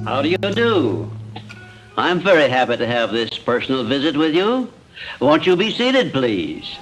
How do you do? I'm very happy to have this personal visit with you. Won't you be seated, please?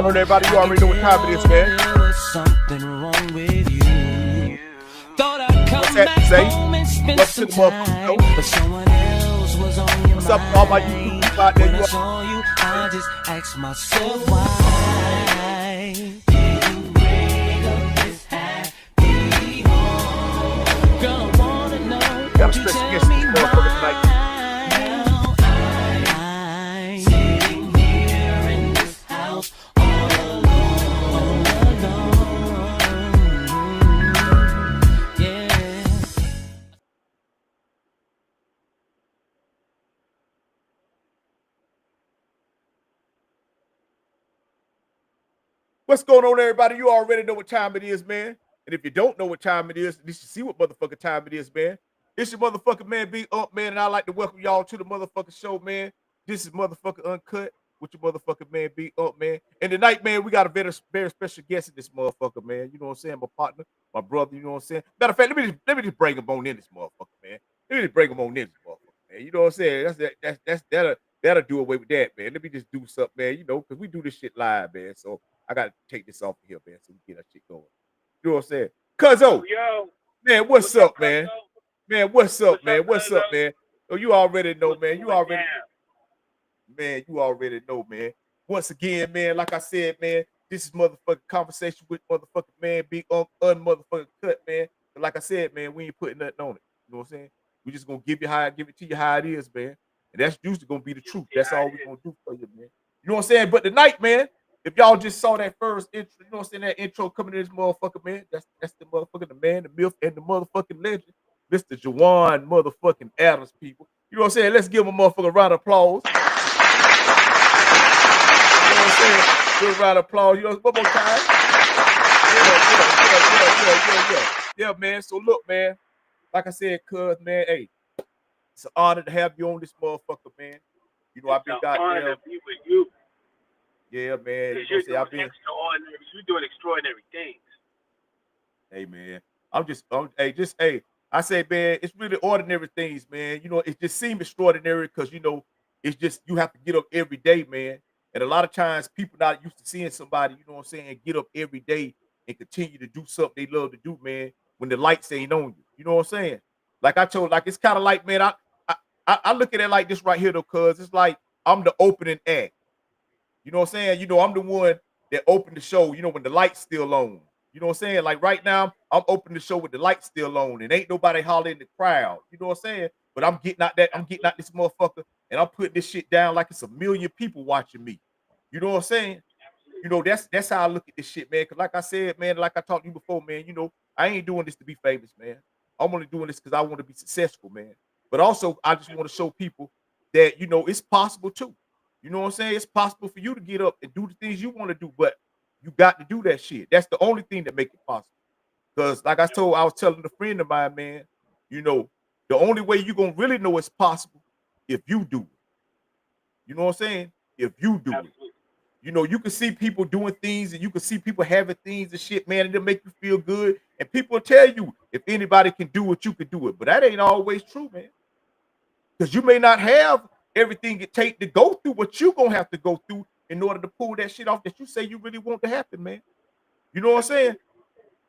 Everybody, you already know what time it is, man. Something wrong with you. Thought I'd come back home and spend some time, but someone else was on your What's up, all my YouTube people out there? When I saw you, I just asked myself why didn't bring up this happy home? Girl, I wanna know. Won't you tell me why? What's going on, everybody? You already know what time it is, man. And if you don't know what time it is, you should see what motherfucking time it is, man. It's your motherfucking man, Big Unc, man, and I'd like to welcome y'all to the motherfucking show, man. This is motherfucking Uncut with your motherfucking man, Big Unc, man. And tonight, man, we got a very, very special guest in this motherfucker, man. You know what I'm saying? My partner, my brother, you know what I'm saying? Matter of fact, let me just bring him on in this motherfucker, man. Let me just bring him on in this motherfucker, man. You know what I'm saying? That'll do away with that, man. Let me just do something, man, you know, because we do this shit live, man. So I gotta take this off of here, man, so we get that shit going. You know what I'm saying? Cuzzo, yo, man, what's up, man? Man, what's up, man? What's up, man? Oh, you already know, man. You already, man, you already know, man. Once again, man, like I said, man, this is motherfucking conversation with motherfucking man, Big unmotherfucking cut, man. But like I said, man, we ain't putting nothing on it. You know what I'm saying? We just gonna give it to you how it is, man. And that's usually gonna be the truth. That's all we're gonna do for you, man. You know what I'm saying? But tonight, man, if y'all just saw that first intro, you know what I'm saying, that intro coming in this motherfucker, man, that's the motherfucker, the man, the myth, and the motherfucking legend, Mr. Jawan motherfucking Adams, people. You know what I'm saying? Let's give him a motherfucking round of applause. You know what I'm saying? Good round of applause. You know, one more time. Yeah, man. So look, man, like I said, cuz, man, hey, it's an honor to have you on this motherfucker, man. You know, I've been goddamn. To be with you. Yeah, man. You're doing extraordinary things. Hey, man. Hey, I say, man, it's really ordinary things, man. You know, it just seems extraordinary because, you know, it's just you have to get up every day, man. And a lot of times people not used to seeing somebody, you know what I'm saying, get up every day and continue to do something they love to do, man, when the lights ain't on you. You know what I'm saying? Like I told, like, it's kind of like, man, I look at it like this right here, though, cuz it's like I'm the opening act. You know what I'm saying? You know, I'm the one that opened the show, you know, when the light's still on. You know what I'm saying? Like right now, I'm opening the show with the lights still on and ain't nobody hollering in the crowd. You know what I'm saying? But I'm getting out this motherfucker and I'm putting this shit down like it's a million people watching me. You know what I'm saying? You know, that's how I look at this shit, man. Cause like I said, man, like I talked to you before, man, you know, I ain't doing this to be famous, man. I'm only doing this because I want to be successful, man. But also, I just want to show people that, you know, it's possible too. You know what I'm saying? It's possible for you to get up and do the things you want to do, but you got to do that shit. That's the only thing that make it possible. Because like I was telling a friend of mine, man, you know, the only way you're going to really know it's possible if you do it. You know what I'm saying? If you do it. You know, you can see people doing things and you can see people having things and shit, man, and it'll make you feel good. And people tell you if anybody can do it, you can do it. But that ain't always true, man. Because you may not have everything it takes to go through what you're going to have to go through in order to pull that shit off that you say you really want to happen, man. You know what I'm saying?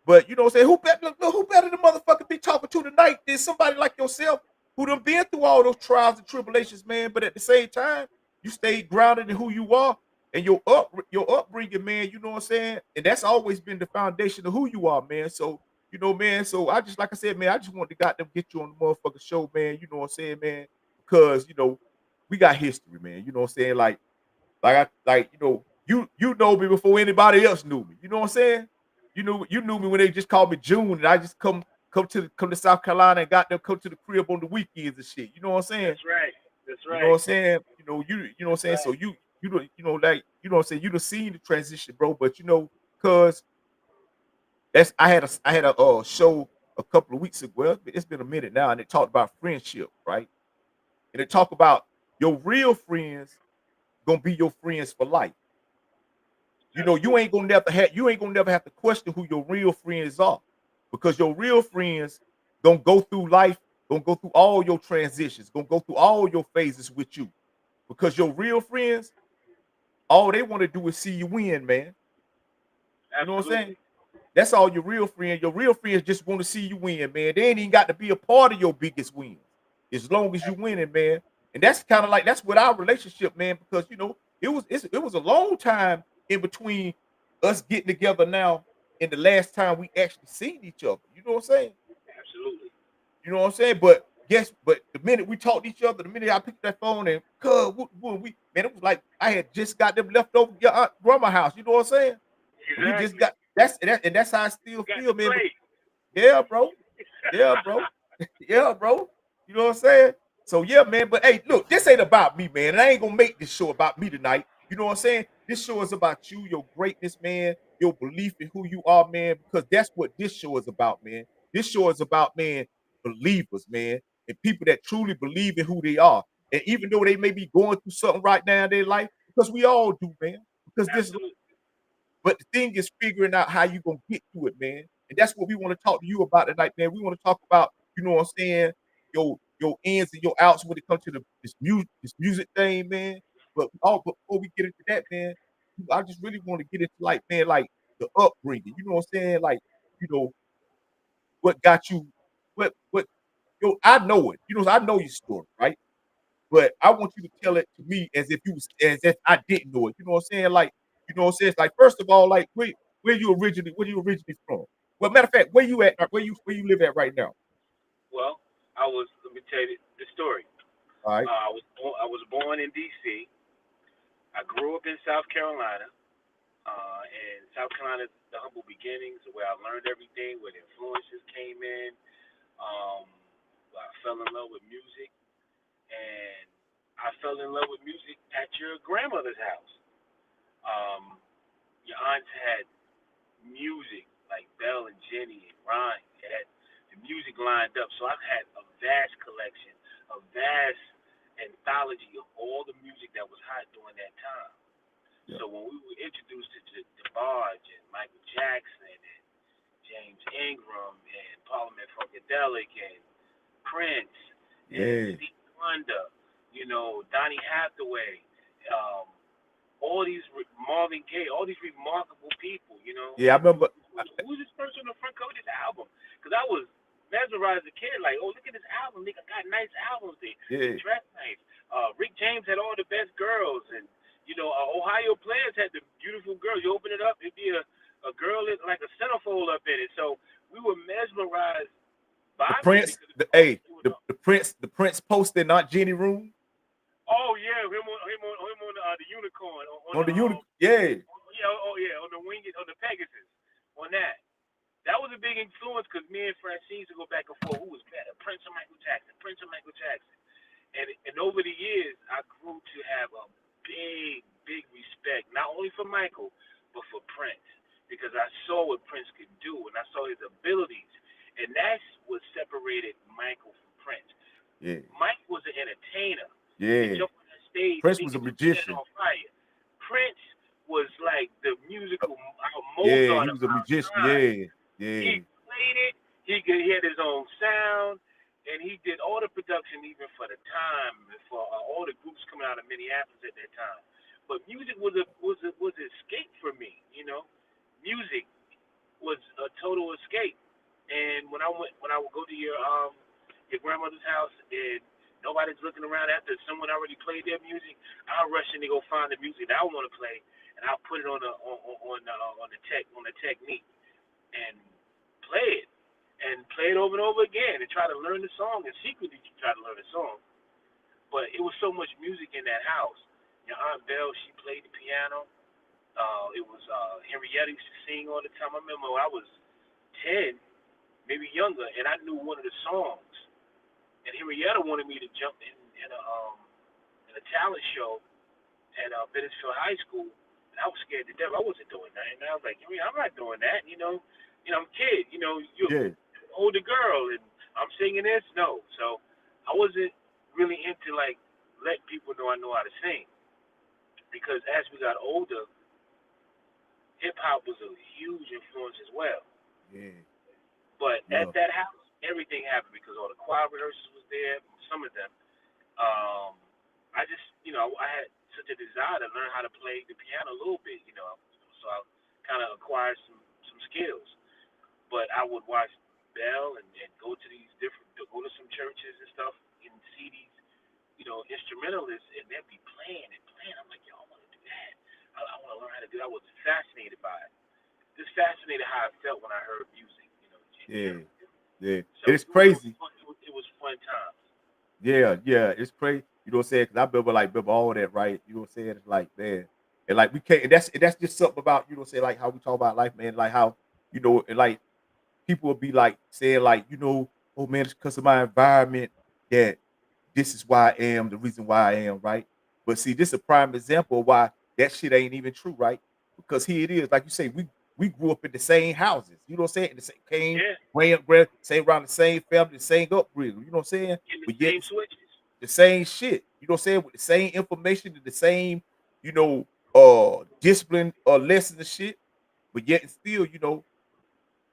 But you know what I'm saying? Who better than motherfucker be talking to tonight than somebody like yourself who done been through all those trials and tribulations, man. But at the same time, you stay grounded in who you are. and your upbringing, man, you know what I'm saying? And that's always been the foundation of who you are, man. So, you know, man, so I just like I said, man, I just wanted to got them get you on the motherfucking show, man. You know what I'm saying, man? Because, you know, we got history, man. You know what I'm saying? You know, you know me before anybody else knew me. You know what I'm saying? You knew me when they just called me June, and I just come to South Carolina and got them come to the crib on the weekends and shit. You know what I'm saying? That's right. That's You know what right. I'm saying? You know what I'm saying? So Right. you know what I'm saying, you done seen the transition, bro. But you know, cause that's I had a show a couple of weeks ago. Well, it's been a minute now, and it talked about friendship, right? And it talked about your real friends gonna be your friends for life. You know, Absolutely. you ain't gonna never have to question who your real friends are, because your real friends gonna go through life, gonna go through all your transitions, gonna go through all your phases with you. Because your real friends, all they want to do is see you win, man. You know what I'm saying? Absolutely. That's all your real friends. Your real friends just want to see you win, man. They ain't even got to be a part of your biggest wins, as long as you winning, man. And that's kind of like that's what our relationship, man. Because you know it was a long time in between us getting together now and the last time we actually seen each other. You know what I'm saying? Absolutely. You know what I'm saying? But the minute we talked to each other, the minute I picked that phone and cuz we man, it was like I had just got them left over your aunt grandma house. You know what I'm saying? And we just Exactly. got and that's how I still Got feel, to man. play. Yeah, bro. Yeah, bro. Yeah, bro. You know what I'm saying? So yeah, man. But hey, look, this ain't about me, man. And I ain't gonna make this show about me tonight. You know what I'm saying? This show is about you, your greatness, man, your belief in who you are, man, because that's what this show is about, man. This show is about, man, believers, man, and people that truly believe in who they are. And even though they may be going through something right now in their life, because we all do, man. Because this Absolutely. but the thing is figuring out how you gonna get to it, man. And that's what we want to talk to you about tonight, man. We want to talk about, you know what I'm saying, your ins and your outs when it comes to this music thing, man. But before we get into that, man, I just really want to get into like, man, like the upbringing. You know what I'm saying? Like, you know, what got you, what I know it. You know, I know your story, right? But I want you to tell it to me as if I didn't know it. You know what I'm saying? Like, you know what I'm saying? It's like, first of all, like where you originally from? Well, matter of fact, where you at? Where you live at right now? Well, let me tell you the story. All right. I was born in D.C. I grew up in South Carolina. And South Carolina's the humble beginnings, where I learned everything, where the influences came in. Um, I fell in love with music, and I fell in love with music at your grandmother's house. Um, your aunts had music like Belle and Jenny and Ron. They had the music lined up, so I've had a vast collection, a vast anthology of all the music that was hot during that time. Yeah. So when we were introduced to DeBarge and Michael Jackson and James Ingram and Parliament Funkadelic and Prince and Yeah. Stevie Wonder, Donny Hathaway, um, all these Marvin Gaye, all these remarkable people, Yeah, I remember. who's this person on the front cover of this album? Because I was mesmerized as a kid, like, oh, look at this album, they got nice albums, they Yeah. dress nice. Rick James had all the best girls, and Ohio Players had the beautiful girls. You open it up, it'd be a girl like a centerfold up in it. So we were mesmerized The by music Prince, because the hey, it was the Prince posted not Jenny Room oh yeah, him on the unicorn on on the the unit. Yeah. yeah, yeah, on the wing, on the Pegasus, on that. That was a big influence because me and Francine used to go back and forth. Who was better, Prince or Michael Jackson? Prince or Michael Jackson? And over the years, I grew to have a big respect, not only for Michael, but for Prince, because I saw what Prince could do, and I saw his abilities, and that's what separated Michael from Prince. Yeah. Mike was an entertainer. He could Yeah. jump on the stage, Prince was a thinking he was setting magician. on fire. Prince was like the Uh, musical Yeah, Mozart he of was a our magician. time. Yeah. He Yeah. played it. He had his own sound, and he did all the production, even for the time, and for all the groups coming out of Minneapolis at that time. But music was an escape for me. Music was a total escape. And when I would go to your grandmother's house, and the nobody's looking around after someone already played their music, I'll rush in to go find the music that I want to play, and I'll put it on the technique and play it over and over again and try to learn the song and secretly try to learn the song. But it was so much music in that house. Your Aunt Belle, she played the piano. It was Henrietta used to sing all the time. I remember I was 10, maybe younger, and I knew one of the songs. And Henrietta wanted me to jump in a talent show at Bennettsville High School, and I was scared to death. I wasn't doing that, and I was like, I'm not doing that. I'm a kid. You're an older girl, and I'm singing this. No, so I wasn't really into like letting people know I know how to sing, because as we got older, hip hop was a huge influence as well. Yeah. But at that house, everything happened because all the choir rehearsals was there. Some of them. I just, I had such a desire to learn how to play the piano a little bit, so I kind of acquired some skills. But I would watch Bell and go to some churches and stuff and see these, instrumentalists, and they'd be playing and playing. I'm like, yo, I want to do that. I want to learn how to do that. I was fascinated by it. Just fascinated how I felt when I heard music, Yeah. Yeah. So It's crazy. It was fun times. Yeah, it's crazy. You know what I'm saying? Because I remember all that, right? You know what I'm saying? It's like, man, and like we can't. And that's just something about, you know what I'm saying, like how we talk about life, man. Like how, and like people will be like saying like, oh man, it's because of my environment that this is why I am, the reason why I am, right? But see, this is a prime example of why that shit ain't even true, right? Because here it is, like you say, we grew up in the same houses, you know what I'm saying? In the same same around the same family, the same upbringing, you know what I'm saying? In the But yet same switches. the same shit, you know what I'm saying? With the same information and the same, discipline or lessons and shit. But yet and still,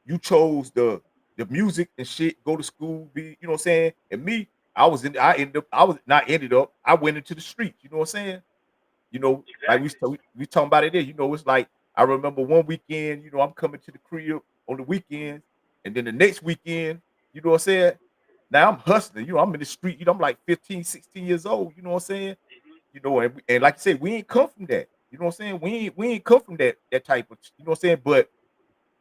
you chose the music and shit, go to school, be, you know what I'm saying? And me, I went into the streets, you know what I'm saying? Like Exactly. we talking about it there, it's like I remember one weekend, I'm coming to the crib on the weekends, and then the next weekend, you know what I'm saying? Now I'm hustling, I'm in the street, I'm like 15, 16 years old, you know what I'm saying? Hmm. And like I said, we ain't come from that. You know what I'm saying? We ain't come from that type of, you know what I'm saying? But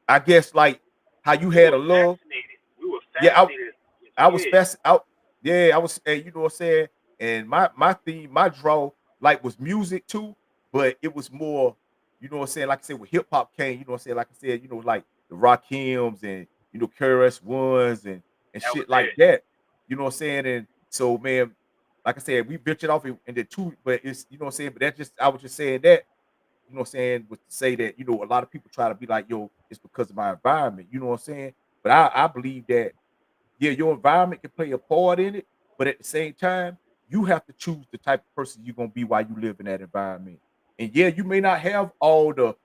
I guess like how you We had a were love. fascinated. We were Yeah, fascinated as I was kids. fast out. Yeah, I was, you know what I'm saying? And my theme, my draw, like was music too, but it was more, you know what I'm saying? Like I said, when hip hop came, you know what I'm saying? Like I said, like the Rakims and KRS Ones and That was shit like it. that. You know what I'm saying? And so, man, like I said, we ventured off in the two, but it's, you know what I'm saying? But that just, I was just saying that, you know what I'm saying, was to say that, a lot of people try to be like, yo, it's because of my environment, you know what I'm saying? But I believe that, yeah, your environment can play a part in it, but at the same time, you have to choose the type of person you're gonna be while you live in that environment. And yeah, you may not have all the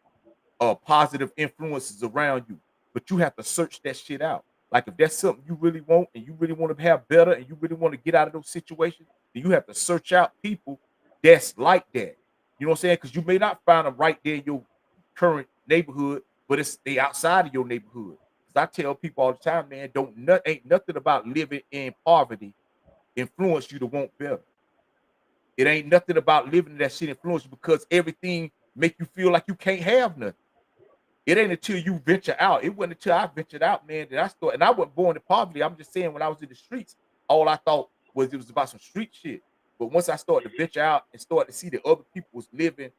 positive influences around you, but you have to search that shit out. Like if that's something you really want and you really want to have better and you really want to get out of those situations, then you have to search out people that's like that. You know what I'm saying? Because you may not find them right there in your current neighborhood, but it's they outside of your neighborhood. Because I tell people all the time, man, ain't nothing about living in poverty influence you to want better. It ain't nothing about living in that shit influence you because everything make you feel like you can't have nothing. It ain't until you venture out. It wasn't until I ventured out, man, that I started. And I wasn't born in poverty. I'm just saying, when I was in the streets, all I thought was it was about some street shit. But once I started to Hmm. venture out and started to see that other people was living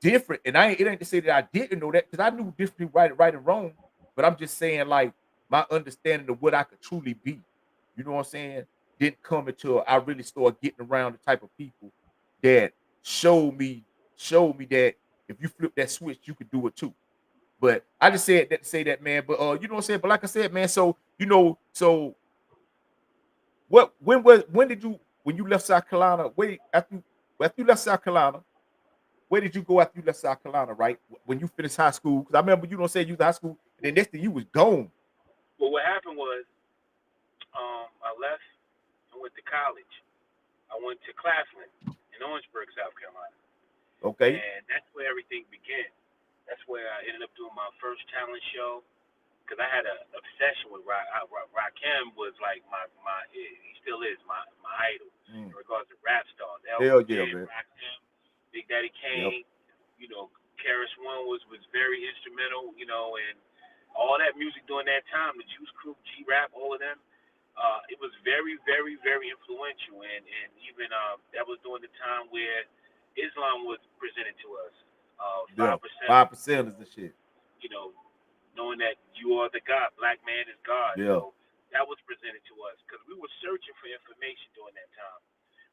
different, and it ain't to say that I didn't know that because I knew differently right and wrong. But I'm just saying, like my understanding of what I could truly be, you know what I'm saying, didn't come until I really started getting around the type of people that showed me that if you flip that switch, you could do it too. But I just said that to say that, man. But you know what I'm saying? But like I said, man, so when did you when you left South Carolina, wait, after you left South Carolina, where did you go after you left South Carolina, right? When you finished high school? Because I remember you don't say you was high school, and then next thing you was gone. Well, what happened was, I left and went to college. I went to Claflin in Orangeburg, South Carolina, Okay. and that's where everything began. That's where I ended up doing my first talent show because I had an obsession with Rakim. Was like my he still is my idol. Mm. in regards to rap stars. Hell Elvis yeah, did, man. Rakim, Big Daddy Yep. Kane, you know, Karis One was very instrumental, you know, and all that music during that time, the Juice Crew, G Rap, all of them, it was very, very, very influential, and even that was during the time where Islam was presented to us. Yeah. 5%, 5% is the shit. you know, knowing that you are the God, black man is God. Yeah. So that was presented to us because we were searching for information during that time.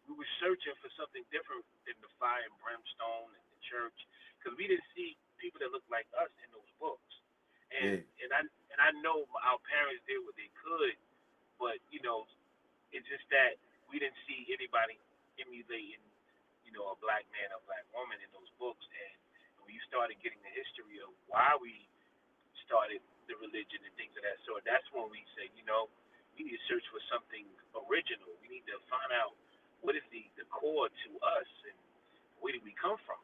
We were searching for something different than the fire and brimstone and the church because we didn't see people that looked like us in those books. And Yeah. I know our parents did what they could, but you know, it's just that we didn't see anybody emulating, you know, a black man or a black woman in those books. And when you started getting the history of why we started the religion and things of that sort, that's when we say, you know, we need to search for something original. We need to find out what is the core to us and where did we come from.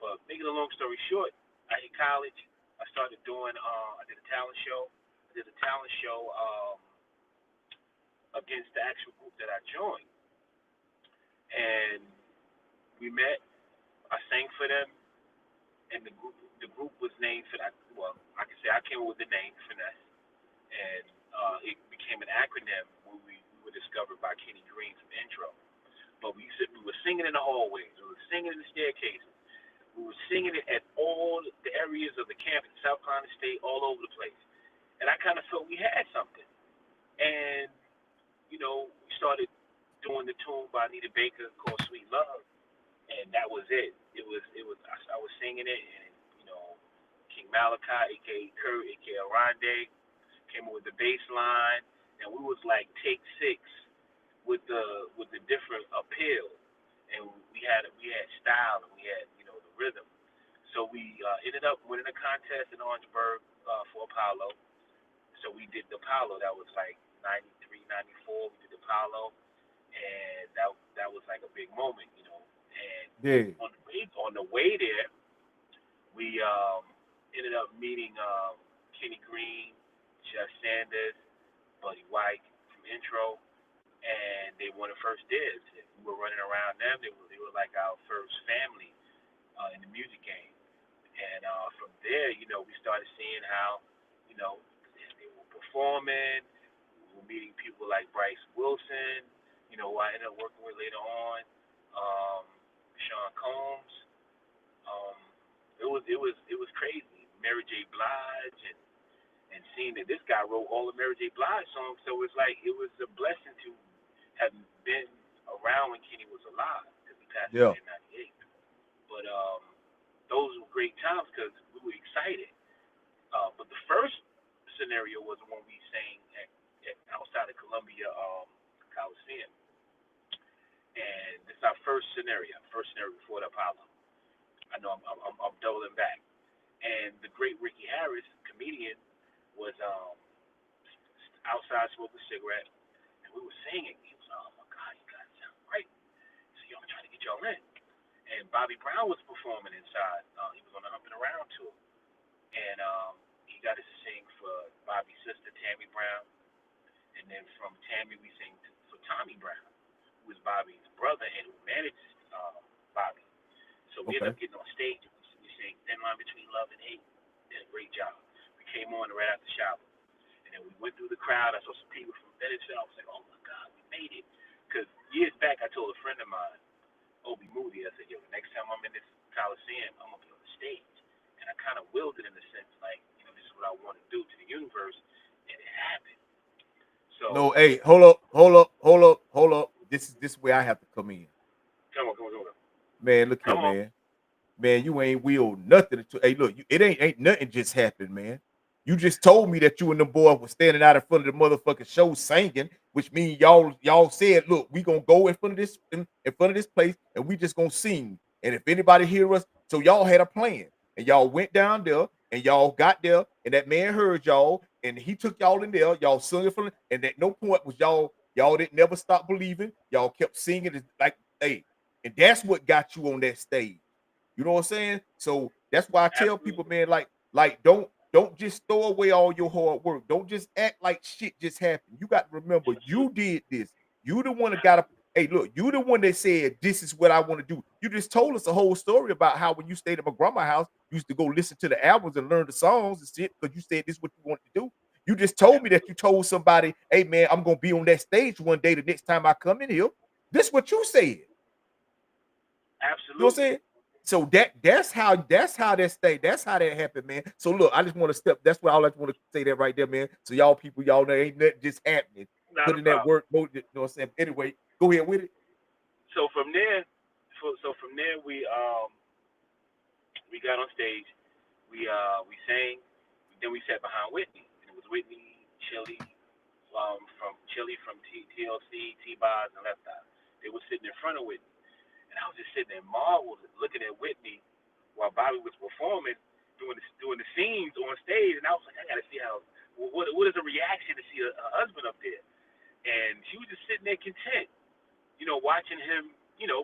But making a long story short, I hit college. I started doing, I did a talent show. I did a talent show against the actual group that I joined. And we met. I sang for them, and the group was named for that. Well, I can say I came up with the name Finesse, and it became an acronym when we were discovered by Kenny Green from Intro. But we were singing in the hallways, we were singing in the staircases, we were singing it at all the areas of the campus, South Carolina State, all over the place. And I kind of felt we had something. And you know, we started doing the tune by Anita Baker called Sweet Love, and that was it. I was singing it, and you know, King Malachi, aka Kurt, aka Aronde, came up with the bass line, and we was like take six with the different appeal, and we had style, and we had, you know, the rhythm. So we ended up winning a contest in Orangeburg for Apollo. So we did the Apollo. That was like 93, 94. We did the Apollo, and that was like a big moment, you know. And Yeah. on the way there, we ended up meeting Kenny Green, Jeff Sanders, Buddy White from Intro, and they won the first dibs. And we were running around them. They were like our first family in the music game. And from there, you know, we started seeing how, you know, they were performing. We were meeting people like Bryce Wilson, you know, who I ended up working with later on, Sean Combs. Um, it was crazy. Mary J. Blige and seeing that this guy wrote all the Mary J. Blige songs, so it's like it was a blessing to have been around when Kenny was alive because he passed Yeah. away in '98. But those were great times because we were excited. But the first scenario was when we sang at outside of Columbia Coliseum, and this is our first scenario before the Apollo. I know I'm doubling back, and the great Ricky Harris, comedian, was outside smoking a cigarette, and we were singing. He was, oh my God, you guys sound great. So yo, I'm trying to get y'all in. And Bobby Brown was performing inside. He was on the Humping Around tour, and he got us to sing for Bobby's sister Tammy Brown, and then from Tammy we sang for Tommy Brown, who was Bobby's brother and who managed Bobby. So we ended Okay. up getting on stage and we sang Thin Line Between Love and Hate. Did a great job. We came on right after the shower. And then we went through the crowd. I saw some people from Benetton. I was like, oh my God, we made it. Because years back, I told a friend of mine, Obi Moody, I said, yo, the next time I'm in this Coliseum, I'm going to be on the stage. And I kind of willed it in the sense, like, you know, this is what I want to do to the universe. And it happened. So, No, hey, hold up. This is where I have to come in. come on. Man, look here, Come on. man, you ain't willed nothing. Hey, look, it ain't nothing just happened, man. You just told me that you and the boy was standing out in front of the motherfucking show singing, which means y'all said, look, we gonna go in front of this in front of this place and we just gonna sing. And if anybody hear us, so y'all had a plan and y'all went down there and y'all got there and that man heard y'all and he took y'all in there, y'all sung it and at no point was y'all didn't never stop believing. Y'all kept singing it like, hey, and that's what got you on that stage. You know what I'm saying? So that's why I tell people, Absolutely. man, like don't just throw away all your hard work. Don't just act like shit just happened. You got to remember That's true. you did this. You the one that got up. hey, look, you the one that said this is what I want to do. You just told us a whole story about how when you stayed at my grandma's house, you used to go listen to the albums and learn the songs and shit because you said this is what you wanted to do. You just told me that you told somebody, hey man, I'm gonna be on that stage one day the next time I come in here. This what you said. You know what I'm Absolutely. saying? So that's how that's how that happened, man. So look, I just want to step. That's what I like want to say that right there, man. So y'all people, y'all know ain't nothing just happening. Not Put a in that problem. work mode. You know what I'm saying? Anyway, go ahead with it. So from there, we got on stage, we sang, then we sat behind Whitney, and it was Whitney, Chili, from TLC, T-Boz, and Left Eye. They were sitting in front of Whitney, and I was just sitting there marveled, looking at Whitney while Bobby was performing, doing the scenes on stage, and I was like, I gotta see what is the reaction to see a husband up there, and she was just sitting there content, watching him,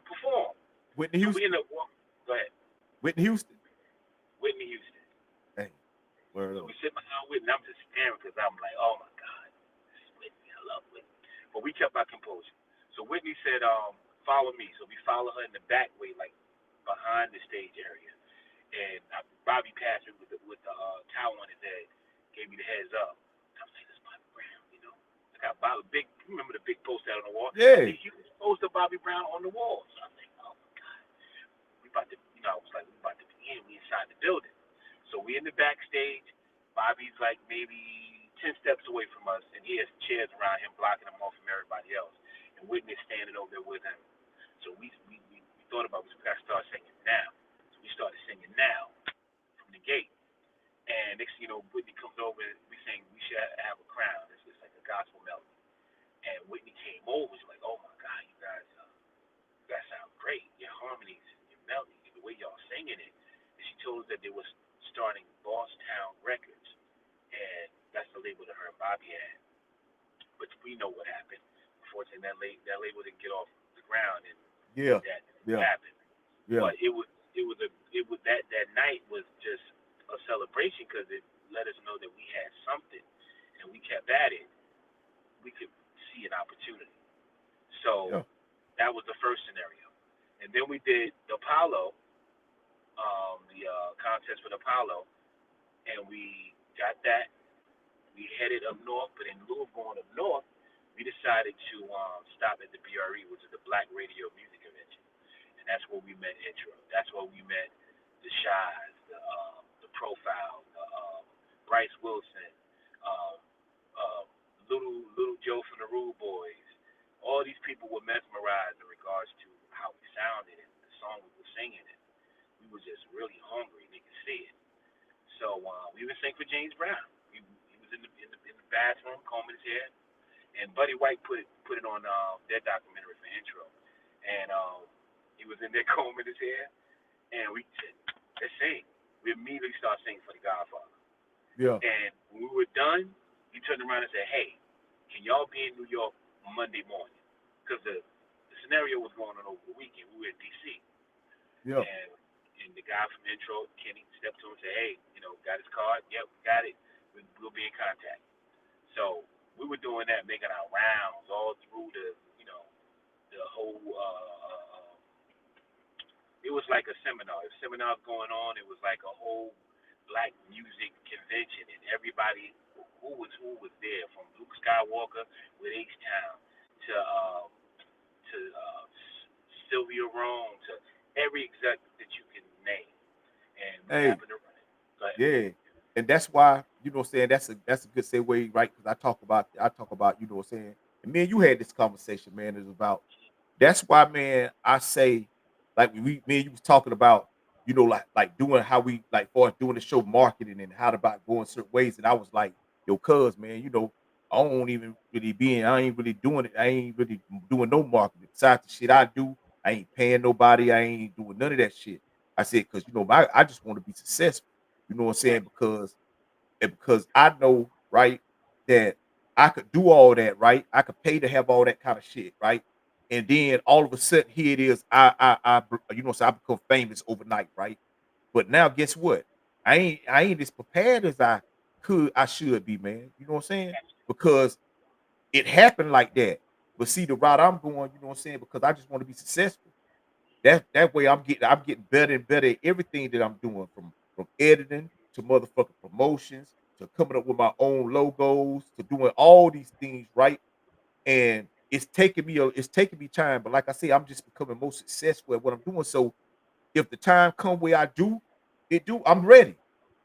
perform. Whitney So we Houston. ended up go ahead, Whitney Houston. Whitney Houston. Hey, word So up. we sit behind Whitney, and I'm just staring because I'm like, oh my God, this is Whitney. I love Whitney. But we kept our composure. So Whitney said, follow me. So we follow her in the back way, like behind the stage area. And Bobby passed me with the towel on his head, gave me the heads up. I was like, this is Bobby Brown, I got Bobby big. You remember the big poster out on the wall? Yeah. The huge poster of Bobby Brown on the wall. So I'm like, oh my God, we about to, I was like, we about to be in. We inside the building. So we in the backstage. Bobby's like maybe 10 steps away from us, and he has chairs around him, blocking him off from everybody else. And Whitney's standing over there with him. So we thought about we got to start singing now. So we started singing now from the gate. And next thing you know, Whitney comes over and we sing We Should Have a Crown. It's just like a gospel melody. And Whitney came over. She's like, oh my God, you guys sound great. Your harmonies, your melody, the way y'all singing it. And she told us that they was starting Boss Town Records. And that's the label that her and Bobby had. But we know what happened. Unfortunately, that label didn't get off the ground, and Yeah. that Yeah. happened. Yeah. But it was that night was just a celebration because it let us know that we had something, and we kept at it. We could see an opportunity. So Yeah. that was the first scenario, and then we did the Apollo, the contest for the Apollo, and we got that. We headed up north, but in lieu of going up north, we decided to stop at the BRE, which is the Black Radio Music Convention, and that's where we met Intro. That's where we met the Shies, the Profile, Bryce Wilson, um, Little Joe from the Rude Boys. All these people were mesmerized in regards to how we sounded and the song we were singing, and we were just really hungry, and they could see it. So we even sang for James Brown. He was in the bathroom combing his hair, and Buddy White put it on their documentary for Intro, and he was in there combing his hair, and we said, let's sing. We immediately started singing for the Godfather. Yeah. And when we were done, he turned around and said, hey, can y'all be in New York Monday morning? Because the scenario was going on over the weekend. We were in D.C. Yeah. And the guy from Intro, Kenny, stepped to him and said, hey, got his card? Yep, we got it. We'll be in contact. So we were doing that, making our rounds all through the whole, it was like a seminar. If seminars going on, it was like a whole black music convention, and everybody who was there, from Luke Skywalker with H-Town to Sylvia Rome, to every exec that you can name. And we happened to run it. Go ahead. Yeah. And that's why, you know what I'm saying, that's a good segue, right? Because I talk about, you know what I'm saying. And me and you had this conversation, man. It's about that's why, man, I say, like me and you was talking about, like doing how we like for us doing the show marketing and how about going certain ways. And I was like, yo, cuz, man, I don't even really I ain't really doing it. I ain't really doing no marketing. Besides the shit I do, I ain't paying nobody. I ain't doing none of that shit. I said, because I just want to be successful. You know what I'm saying? Because I know, right, that I could do all that, right? I could pay to have all that kind of shit, right? And then all of a sudden, here it is. So I become famous overnight, right? But now, guess what? I ain't as prepared as I should be, man. You know what I'm saying? Because it happened like that. But see, the route I'm going, you know what I'm saying, because I just want to be successful. That way I'm getting better and better at everything that I'm doing, from editing to motherfucking promotions to coming up with my own logos to doing all these things, right? And it's taking me time, but like I say, I'm just becoming more successful at what I'm doing. So if the time come where I do, I'm ready.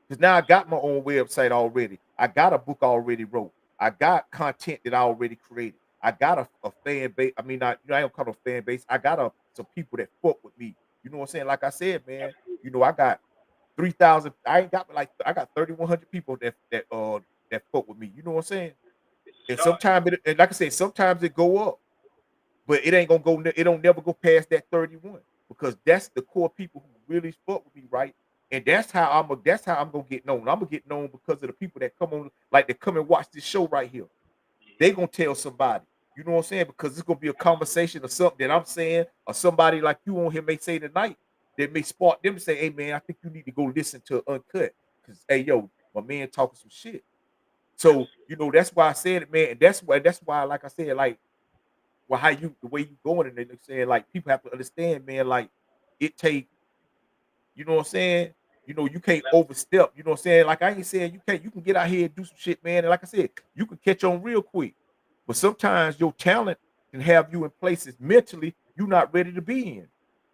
Because now I got my own website already. I got a book already wrote. I got content that I already created. I got a fan base. I mean, I don't call it a fan base. I got some people that fuck with me. You know what I'm saying? Like I said, man, I got 3,000. I got 3,100 people that fuck with me. You know what I'm saying? It's a And start. and like I said, sometimes it go up, but it ain't gonna go. It don't never go past that 31 because that's the core people who really fuck with me, right? And that's how I'm gonna get known. I'm gonna get known because of the people that come on, like they come and watch this show right here. They gonna tell somebody. You know what I'm saying? Because it's gonna be a conversation or something that I'm saying, or somebody like you on here may say tonight that may spark them to say, "Hey man, I think you need to go listen to Uncut." Because hey yo, my man talking some shit. So that's why I said it, man. And that's why, like I said, like the way you going, and they're saying like people have to understand, man. Like it take, you know what I'm saying? You can't overstep. You know what I'm saying? Like I ain't saying you can't. You can get out here and do some shit, man. And like I said, you can catch on real quick. But sometimes your talent can have you in places mentally you're not ready to be in.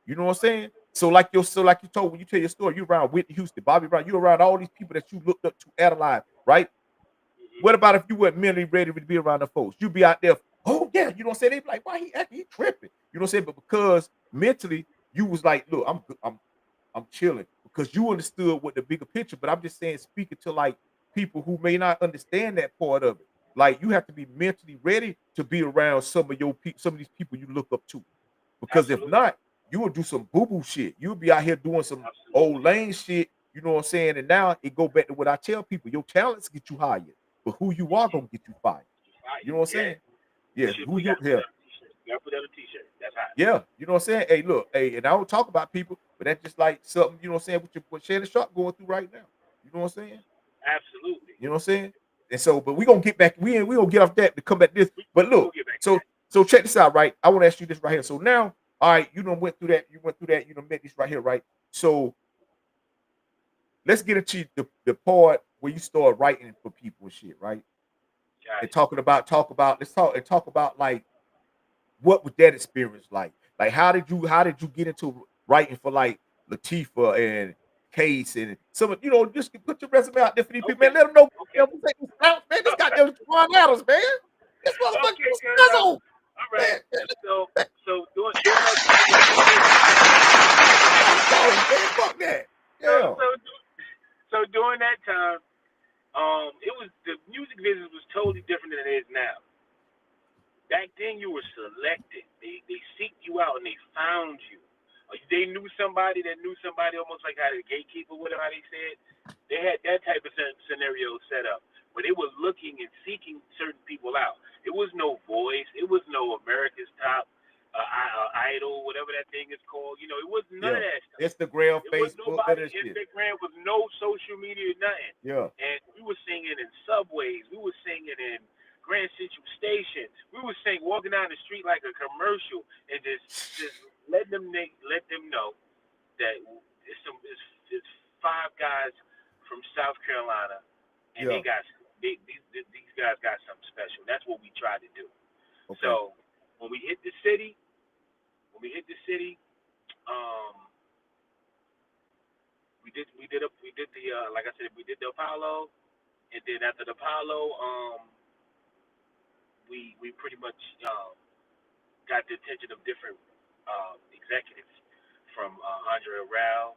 You know what I'm saying? So like you told when you tell your story, you around Whitney Houston, Bobby Brown, you around all these people that you looked up to at alive, right? What about if you weren't mentally ready to be around the folks? You'd be out there, oh yeah, you know what I'm saying? They be like, why he acting? He tripping. You know what I'm saying? But because mentally you was like, look, I'm good, I'm chilling because you understood what the bigger picture. But I'm just saying, speaking to like people who may not understand that part of it. Like you have to be mentally ready to be around some of these people you look up to. Because if Absolutely. not, you will do some boo-boo shit. You'll be out here doing some old Absolutely. lane shit, you know what I'm saying? And now it go back to what I tell people. Your talents get you hired, but who you are gonna get you fired. You know what I'm Yeah. saying? Yeah, Shit, who we you got to put yeah, that on a t-shirt. We got to put that on a t-shirt. That's hot. yeah, you know what I'm saying? Hey, look, hey, and I don't talk about people, but that's just like something, you know what I'm saying, what Shannon Sharp going through right now. You know what I'm saying? Absolutely. You know what I'm saying? And so, but we gonna get back, we gonna get off that to come back to this. But We will look, get back to so that. so check this out, right? I want to ask you this right here. So now, all right, you done met this right here, right? So let's get into the part where you start writing for people and shit, right? Got And it. let's talk about like what was that experience like? Like how did you get into writing for like Latifah and Case and some of just put your resume out there for these people, man. Okay. Let them know, Okay. who's taking this out, man. This goddamn Juan Adams, man. This motherfucker Okay, was good enough. Snuzzle. All right. Man, man, So during that time with the music, fuck that. so Yeah. so so during that time, it was the music business was totally different than it is now. Back then, you were selected. They seeked you out and they found you. They knew somebody that knew somebody, almost like how the gatekeeper, whatever they said. They had that type of scenario set up where they were looking and seeking certain people out. It was no Voice. It was no America's Top Idol, whatever that thing is called. It was none of Yeah. that stuff. Instagram, It was Facebook, none of nobody. that shit. Instagram was no social media, nothing. Yeah. And we were singing in subways. We were singing in Grand Central Station. We were singing walking down the street like a commercial, and just let them know that it's five guys from South Carolina, and Yeah. these guys got something special. That's what we tried to do. Okay. So when we hit the city, um, we did the like I said, we did the Apollo, and then after the Apollo, we pretty much got the attention of different executives, from Andre Rao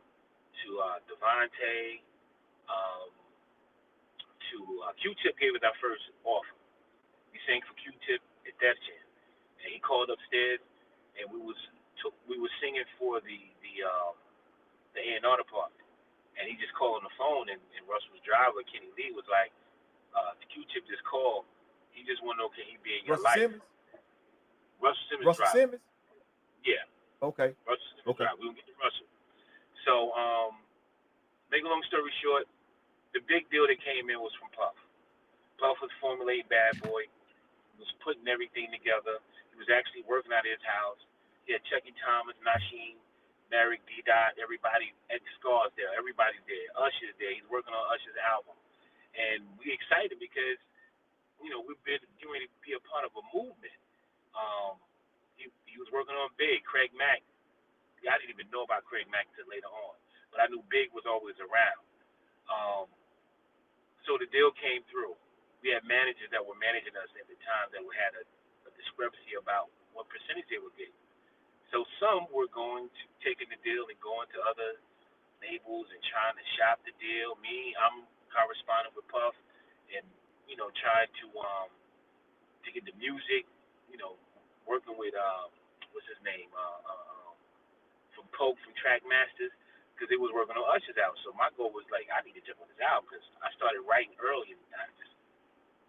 to Devontae, um, to Q-Tip gave us our first offer. We sang for Q-Tip at Def Jam, and he called upstairs, and we was singing for the A&R department, and he just called on the phone, and Russell's driver Kenny Lee was like, the Q-Tip just called. He just want to know, can he be in your Russell life? Simmons? Russell Simmons Russell driver. Simmons? Yeah, Okay. Russell Simmons Okay. driver. We gonna get to Russell. So, make a long story short, the big deal that came in was from Puff. Puff was Formula 8 bad boy. was putting everything together. He was actually working out of his house. He had Chucky Thomas, Nasheen, Merrick, D-Dot, everybody at the Scars there. Everybody's there. Usher's there. He's working on Usher's album. And we excited because, we've been doing to be a part of a movement. He was working on Big, Craig Mack. I didn't even know about Craig Mack until later on. But I knew Big was always around. So the deal came through. We had managers that were managing us at the time that had a discrepancy about what percentage they were getting. So some were going to taking the deal and going to other labels and trying to shop the deal. Me, I'm corresponding with Puff and trying to get the music. Working with what's his name from Poke from Trackmasters because they was working on Usher's album. So my goal was like I need to jump on this album because I started writing early and I just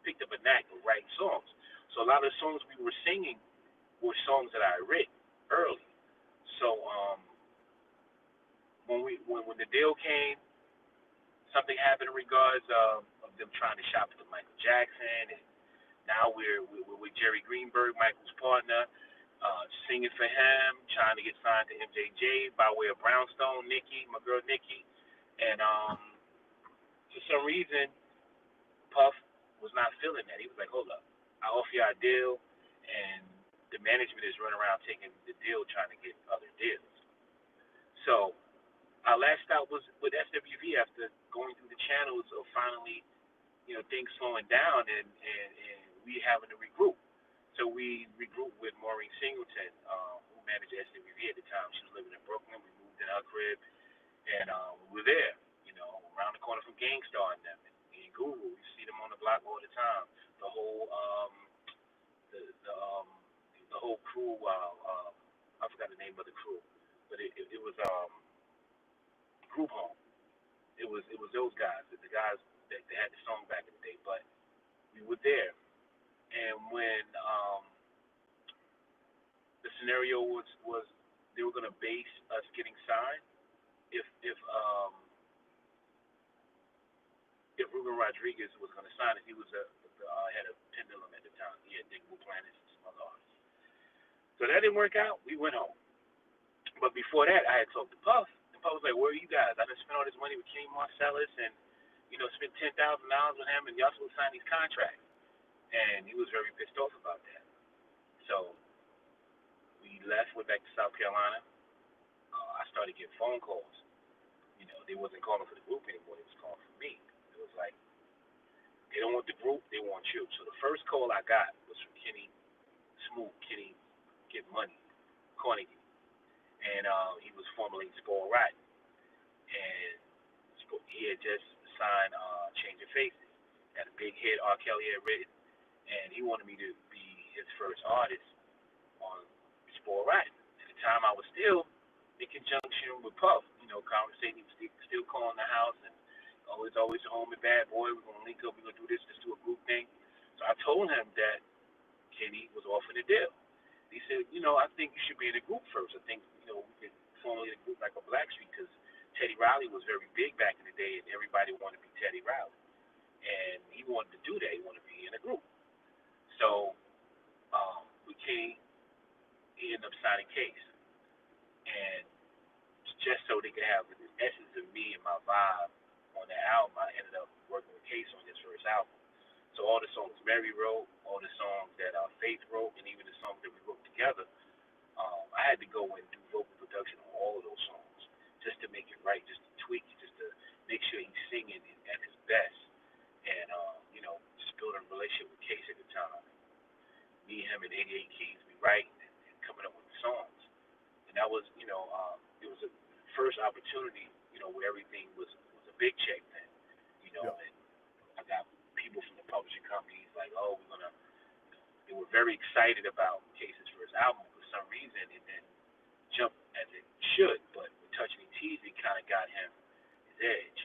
picked up a knack of writing songs. So a lot of the songs we were singing were songs that I had written early. So when the deal came, something happened in regards of them trying to shop with Michael Jackson, and now we're with Jerry Greenberg, Michael's partner, singing for him, trying to get signed to MJJ by way of Brownstone, Nikki, my girl Nikki, and for some reason, Puff was not feeling that. He was like, hold up, I offer you a deal, and the management is running around taking the deal, trying to get other deals. So our last stop was with SWV after going through the channels of finally, things slowing down and we having to regroup. So we regrouped with Maureen Singleton, who managed SWV at the time. She was living in Brooklyn. We moved in her crib, and we were there, around the corner from Gangstar and them. And Google, we see them on the block all the time. The whole the whole crew. I forgot the name of the crew, but it was Group Home. It was those guys, the guys that they had the song back in the day. But we were there, and when the scenario was they were gonna base us getting signed if Ruben Rodriguez was gonna sign it. He was had a Pendulum at the time. He had Diggable Planets and some other artists. So that didn't work out. We went home. But before that, I had talked to Puff. And Puff was like, where are you guys? I done spent all this money with Kenny Marcellus and, spent $10,000 with him, and y'all supposed to sign these contracts. And he was very pissed off about that. So we left, went back to South Carolina. I started getting phone calls. They wasn't calling for the group anymore. They was calling for me. It was like, they don't want the group, they want you. So the first call I got was from Kenny Get Money, Carnegie. And he was formerly Spoil Rotten. And he had just signed Change of Faces. Had a big hit R. Kelly had written. And he wanted me to be his first artist on Spoil Rotten. At the time, I was still in conjunction with Puff, conversating, still calling the house and always home and bad boy. We're going to link up. We're going to do this. Let's do a group thing. So I told him that Kenny was offering a deal. He said, I think you should be in a group first. I think, we could formulate a group like a Blackstreet because Teddy Riley was very big back in the day and everybody wanted to be Teddy Riley. And he wanted to do that. He wanted to be in a group. So with Kenny, he ended up signing Case. And just so they could have the essence of me and my vibe on the album, I ended up working with Case on his first album. So all the songs Mary wrote, all the songs that Faith wrote, and even the songs that we wrote together, I had to go and do vocal production on all of those songs just to make it right, just to tweak it, just to make sure he's singing at his best. And, just building a relationship with Case at the time. Me, him, and 88 Keys, we writing and coming up with the songs. And that was, it was a first opportunity, where everything was a big check then, Yeah. and I got people from the publishing companies like, oh, we're gonna. They were very excited about Case's first album. For some reason, it didn't jump as it should, but with Touching and Teasing kind of got him his edge.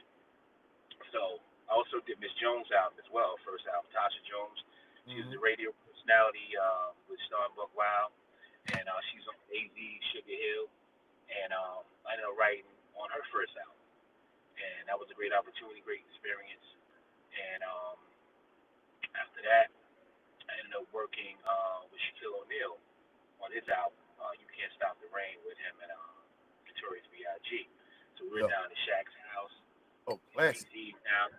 So I also did Miss Jones' album as well, first album, Tasha Jones. She was the radio personality with Star and Buck Wild, and she's on AZ, Sugar Hill, and I ended up writing on her first album, and that was a great opportunity, great experience. And after that, I ended up working on his album, You Can't Stop the Rain, with him and Notorious B.I.G. So we were down at Shaq's house. Oh, classic. He's down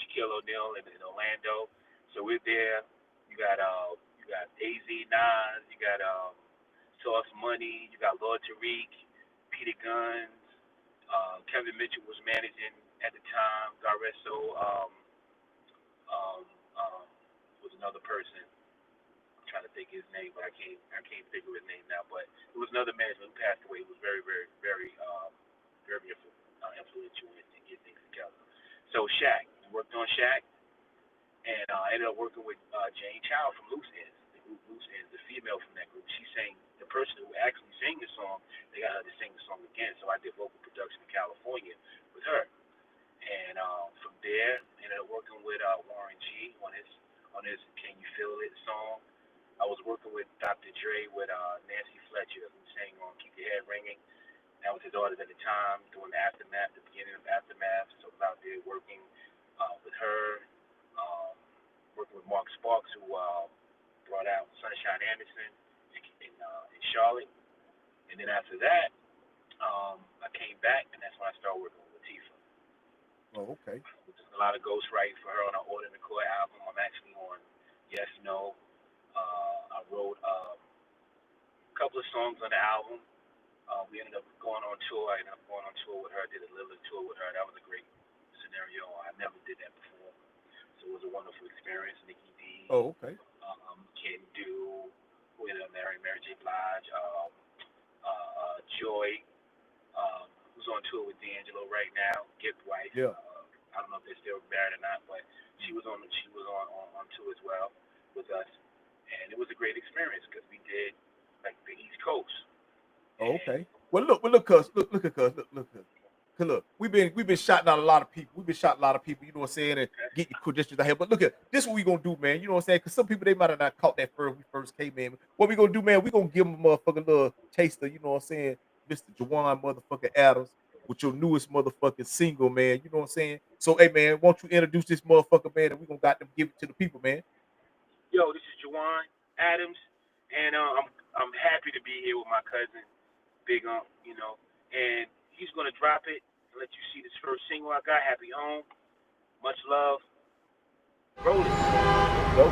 Shaquille O'Neal in Orlando. So we're there. You got AZ Nas, you got Sauce Money, you got Lord Tariq, Peter Guns, Kevin Mitchell was managing at the time. God rest soul. Was another person. I'm trying to think of his name, but I can't think of his name now. But it was another manager who passed away. He was very, very, very, very influential in getting things together. So Shaq, we worked on Shaq, and I ended up working with Jane Child from Loose Ends, the group Loose Ends, the female from that group. She sang, the person who actually sang the song, they got her to sing the song again. So I did vocal production in California with her. And from there, ended up working with Warren G on his Can You Feel It song. I was working with Dr. Dre with Nancy Fletcher, who sang on Keep Your Head Ringing. That was his daughters at the time, doing the Aftermath, the beginning of Aftermath. So I was out there working with her, working with Mark Sparks, who brought out Sunshine Anderson in Charlotte. And then after that, I came back, and that's when I started working with Latifah. Oh, okay. A lot of ghostwriting for her on our Order in the Court album. I'm actually on Yes, No. I wrote a couple of songs on the album. We ended up going on tour. I ended up going on tour with her. I did a little tour with her. That was a great scenario. I never did that before. So it was a wonderful experience. Nikki D. Oh, okay. Can Do with Mary J. Blige. Joy. Who's on tour with D'Angelo right now. Gift Wife. Yeah. I don't know if they're still married or not, but she was on tour as well with us, and it was a great experience because we did like the East Coast. Oh, okay. Well, look, cuz, look, we've been shouting out a lot of people. We've been shouting a lot of people. You know what I'm saying, and getting credentials out here. But look at this, is what we gonna do, man. You know what I'm saying? Because some people they might have not caught that when we first came in. What we gonna do, man? We gonna give them a motherfucking little taster. You know what I'm saying? Mr. Juwan motherfucking Adams with your newest motherfucking single, man. You know what I'm saying? So, hey, man, won't you introduce this motherfucker, man? And we gonna got them give it to the people, man. Yo, this is Juwan Adams, and I'm happy to be here with my cousin Big Unc, you know, and he's gonna drop it and let you see this first single I got, Happy Home. Much love. Roll it. Go.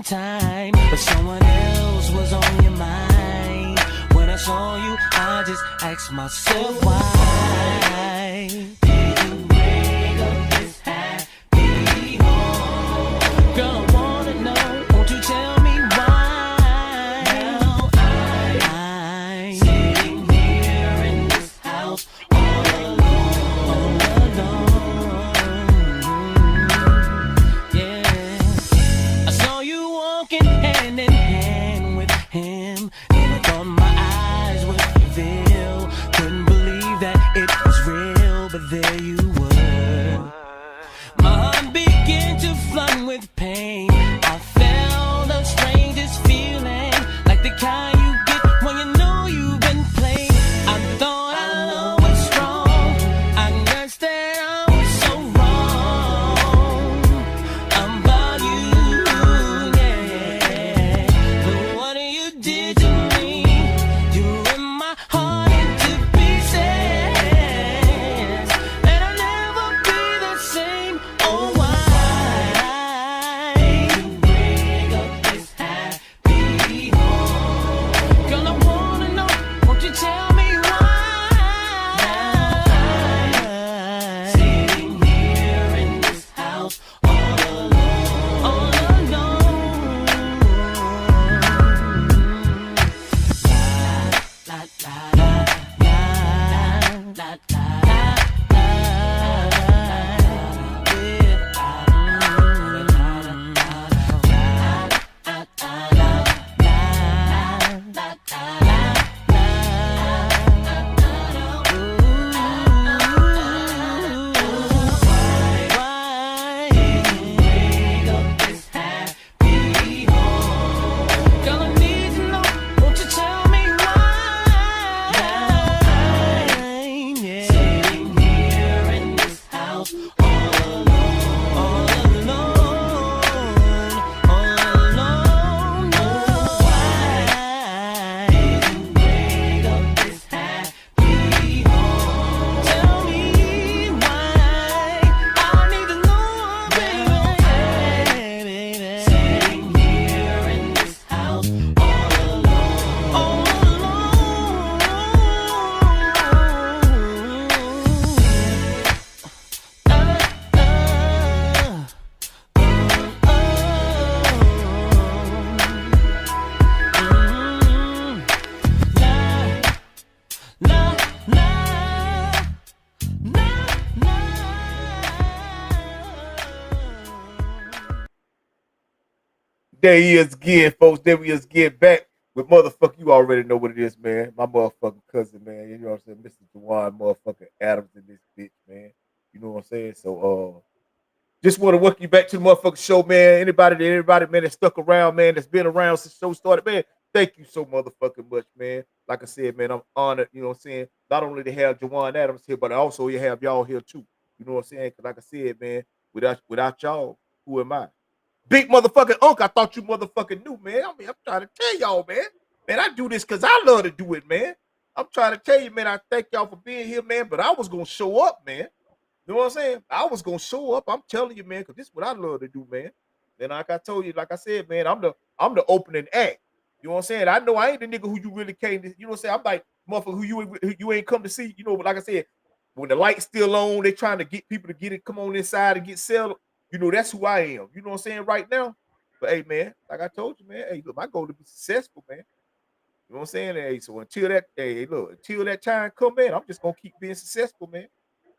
Time, but someone else was on your mind. When I saw you, I just asked myself why didn't wake up this happy home? Girl, I wanna know, won't you tell me why? Now I'm sitting here in this house all alone, yeah. I saw you walking hand in hand with him, and I thought my eyes would reveal. Couldn't believe that it was real, but there you were. There he is again, folks. There we is again back with motherfucker. You already know what it is, man. My motherfucking cousin, man. You know what I'm saying? Mr. Juwan motherfucking Adams in this bitch, man. You know what I'm saying? So just want to welcome you back to the motherfucking show, man. Everybody, man, that stuck around, man, that's been around since the show started, man. Thank you so motherfucking much, man. Like I said, man, I'm honored, you know what I'm saying? Not only to have Juwan Adams here, but also you have y'all here too. You know what I'm saying? Because like I said, man, without y'all, who am I? Big motherfucking Unc, I thought you motherfucking knew, man. I mean, I'm trying to tell y'all, man. Man, I do this because I love to do it, man. I'm trying to tell you, man, I thank y'all for being here, man, but I was going to show up, man. You know what I'm saying? I was going to show up. I'm telling you, man, because this is what I love to do, man. Then like I told you, like I said, man, I'm the opening act. You know what I'm saying? I know I ain't the nigga who you really came to, you know what I'm saying? I'm like, motherfucker, who you ain't come to see, you know, but like I said, when the light's still on, they trying to get people to get it, come on inside and get settled. You know, that's who I am. You know what I'm saying right now? But hey, man, like I told you, man, hey, look, my goal to be successful, man. You know what I'm saying? Hey, so until that time come, man, I'm just gonna keep being successful, man.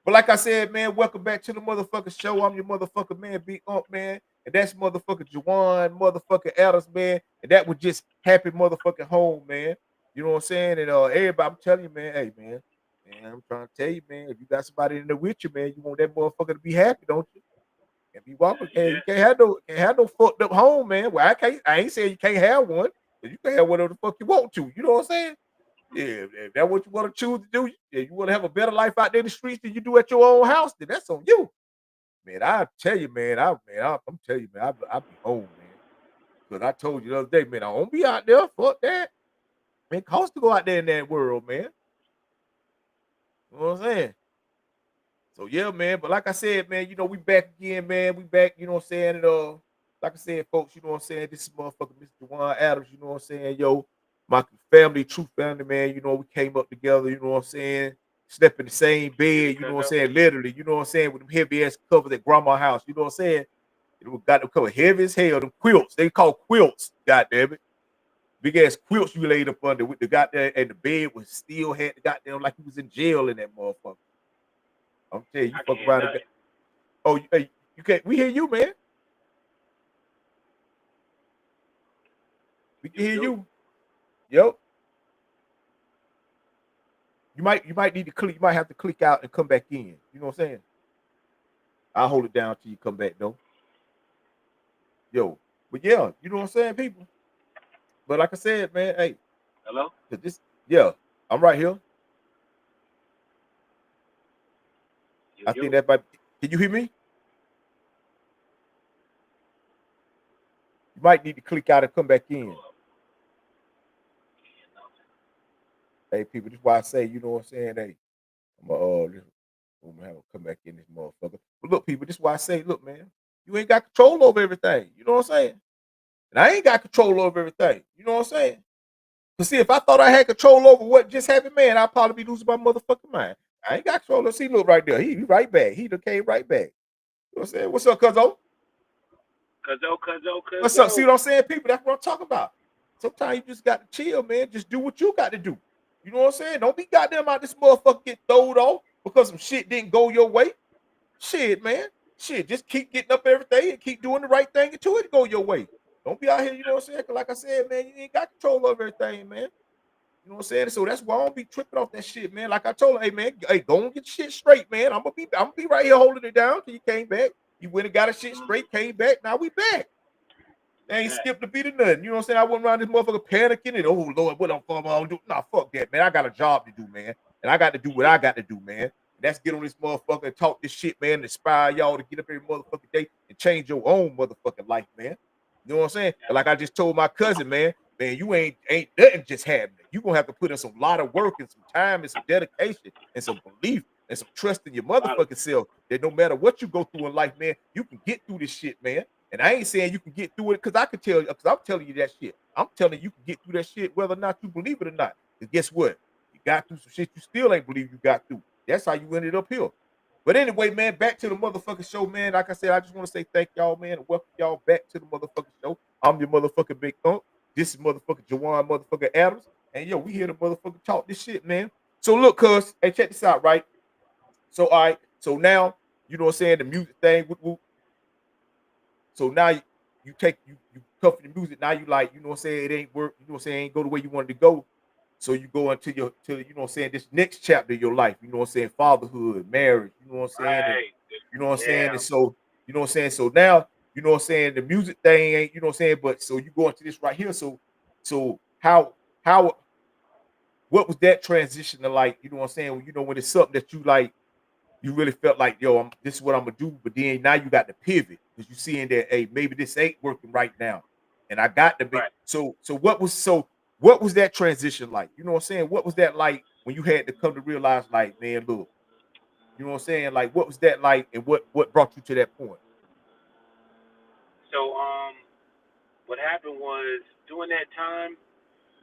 But like I said, man, welcome back to the motherfucking show. I'm your motherfucking man, Big Unc, man. And that's motherfucking Juwan, motherfucking Adams, man. And that was just happy motherfucking home, man. You know what I'm saying? And everybody, I'm telling you, man, hey, man, I'm trying to tell you, man, if you got somebody in there with you, man, you want that motherfucker to be happy, don't you? If you want, hey, you can't have no fucked up home, man. Well, I ain't saying you can't have one, but you can have whatever the fuck you want to. You know what I'm saying? Yeah, if that's what you want to choose to do, if you want to have a better life out there in the streets than you do at your own house, then that's on you. Man, I tell you, man, I'm telling you, man, I be home, man. Because I told you the other day, man, I won't be out there. Fuck that. Man, it costs to go out there in that world, man. You know what I'm saying? So yeah, man. But like I said, man, you know, we back again, man. We back, you know what I'm saying? And like I said, folks, you know what I'm saying? This is motherfucker Mr. Juwan Adams, you know what I'm saying? Yo, my family, true family, man. You know, we came up together, you know what I'm saying? Slept in the same bed, you know what I'm saying? Literally, you know what I'm saying, with them heavy ass covers at grandma's house, you know what I'm saying? It got them cover heavy as hell, them quilts. They call quilts, goddamn it. Big ass quilts you laid up under with the goddamn, and the bed was still had the goddamn like he was in jail in that motherfucker. I'm telling you, I fuck can't around. nothing. Oh, hey, you can't. We hear you, man. We can You hear do. you. Yep. You might need to click. You might have to click out and come back in. You know what I'm saying? I'll hold it down till you come back though. Yo, but yeah, you know what I'm saying, people. But like I said, man, hey, Hello? 'cause this, yeah, I'm right here. Yo, I think yo. that might. Can you hear me? You might need to click out and come back in. Hey, people, this is why I say, you know what I'm saying? Hey, I'm gonna have to come back in this motherfucker. But look, people, this is why I say, look, man, you ain't got control over everything. You know what I'm saying? And I ain't got control over everything. You know what I'm saying? But see, if I thought I had control over what just happened, man, I'd probably be losing my motherfucking mind. I ain't got control. Let's see, look right there. He right back. He done came right back. You know what I'm saying? What's up, cuzzo? What's up? See Cuzzo. what I'm saying, people? That's what I'm talking about. Sometimes you just got to chill, man. Just do what you got to do. You know what I'm saying? Don't be goddamn out this motherfucker get throwed off because some shit didn't go your way. Shit, man. Shit, just keep getting up every day and keep doing the right thing until it go your way. Don't be out here, you know what I'm saying? 'Cause like I said, man, you ain't got control over everything, man. You know what I'm saying? So that's why I don't be tripping off that shit, man. Like I told her, hey man, hey, go and get shit straight, man. I'm gonna be right here holding it down till you came back. You went and got a shit straight, came back. Now we back. They ain't skipped a beat of nothing. You know what I'm saying? I went around this motherfucker panicking and oh Lord, what I'm gonna do? Nah, fuck that, man. I got a job to do, man. And I got to do what I got to do, man. And that's get on this motherfucker and talk this shit, man, and inspire y'all to get up every motherfucking day and change your own motherfucking life, man. You know what I'm saying? And like I just told my cousin, man, you ain't nothing just happening. You gonna have to put in some lot of work and some time and some dedication and some belief and some trust in your motherfucking self that no matter what you go through in life, man, you can get through this shit, man. And I ain't saying you can get through it because I can tell you, because I'm telling you that shit. I'm telling you can get through that shit whether or not you believe it or not. Because guess what? You got through some shit you still ain't believe you got through. That's how you ended up here. But anyway, man, back to the motherfucking show, man. Like I said, I just want to say thank y'all, man, and welcome y'all back to the motherfucking show. I'm your motherfucking Big Unc. This is motherfucking Juwan motherfucking Adams. And yo, we here to motherfucking talk this shit, man. So look, cuz, hey, check this out, right? So all right, so now, you know what I'm saying, the music thing, whoop, whoop. So now you tough in the music. Now you like, you know what I'm saying, it ain't work, you know what I'm saying, ain't go the way you wanted to go. So you go into your to you know what I'm saying, this next chapter of your life, you know what I'm saying, fatherhood, marriage, you know what I'm saying, and Right. you know what I'm saying, Yeah. and so you know what I'm saying. So now, you know what I'm saying, the music thing ain't, you know what I'm saying, but so you go into this right here. So how what was that transition to like, you know what I'm saying, when, you know, when it's something that you like, you really felt like, yo, this is what I'm gonna do, but then now you got to pivot because you seeing that, hey, maybe this ain't working right now, and I got to be. Right. What was that transition like? You know what I'm saying? What was that like when you had to come to realize, like, man, look, you know what I'm saying? Like, what was that like, and what brought you to that point? So what happened was during that time,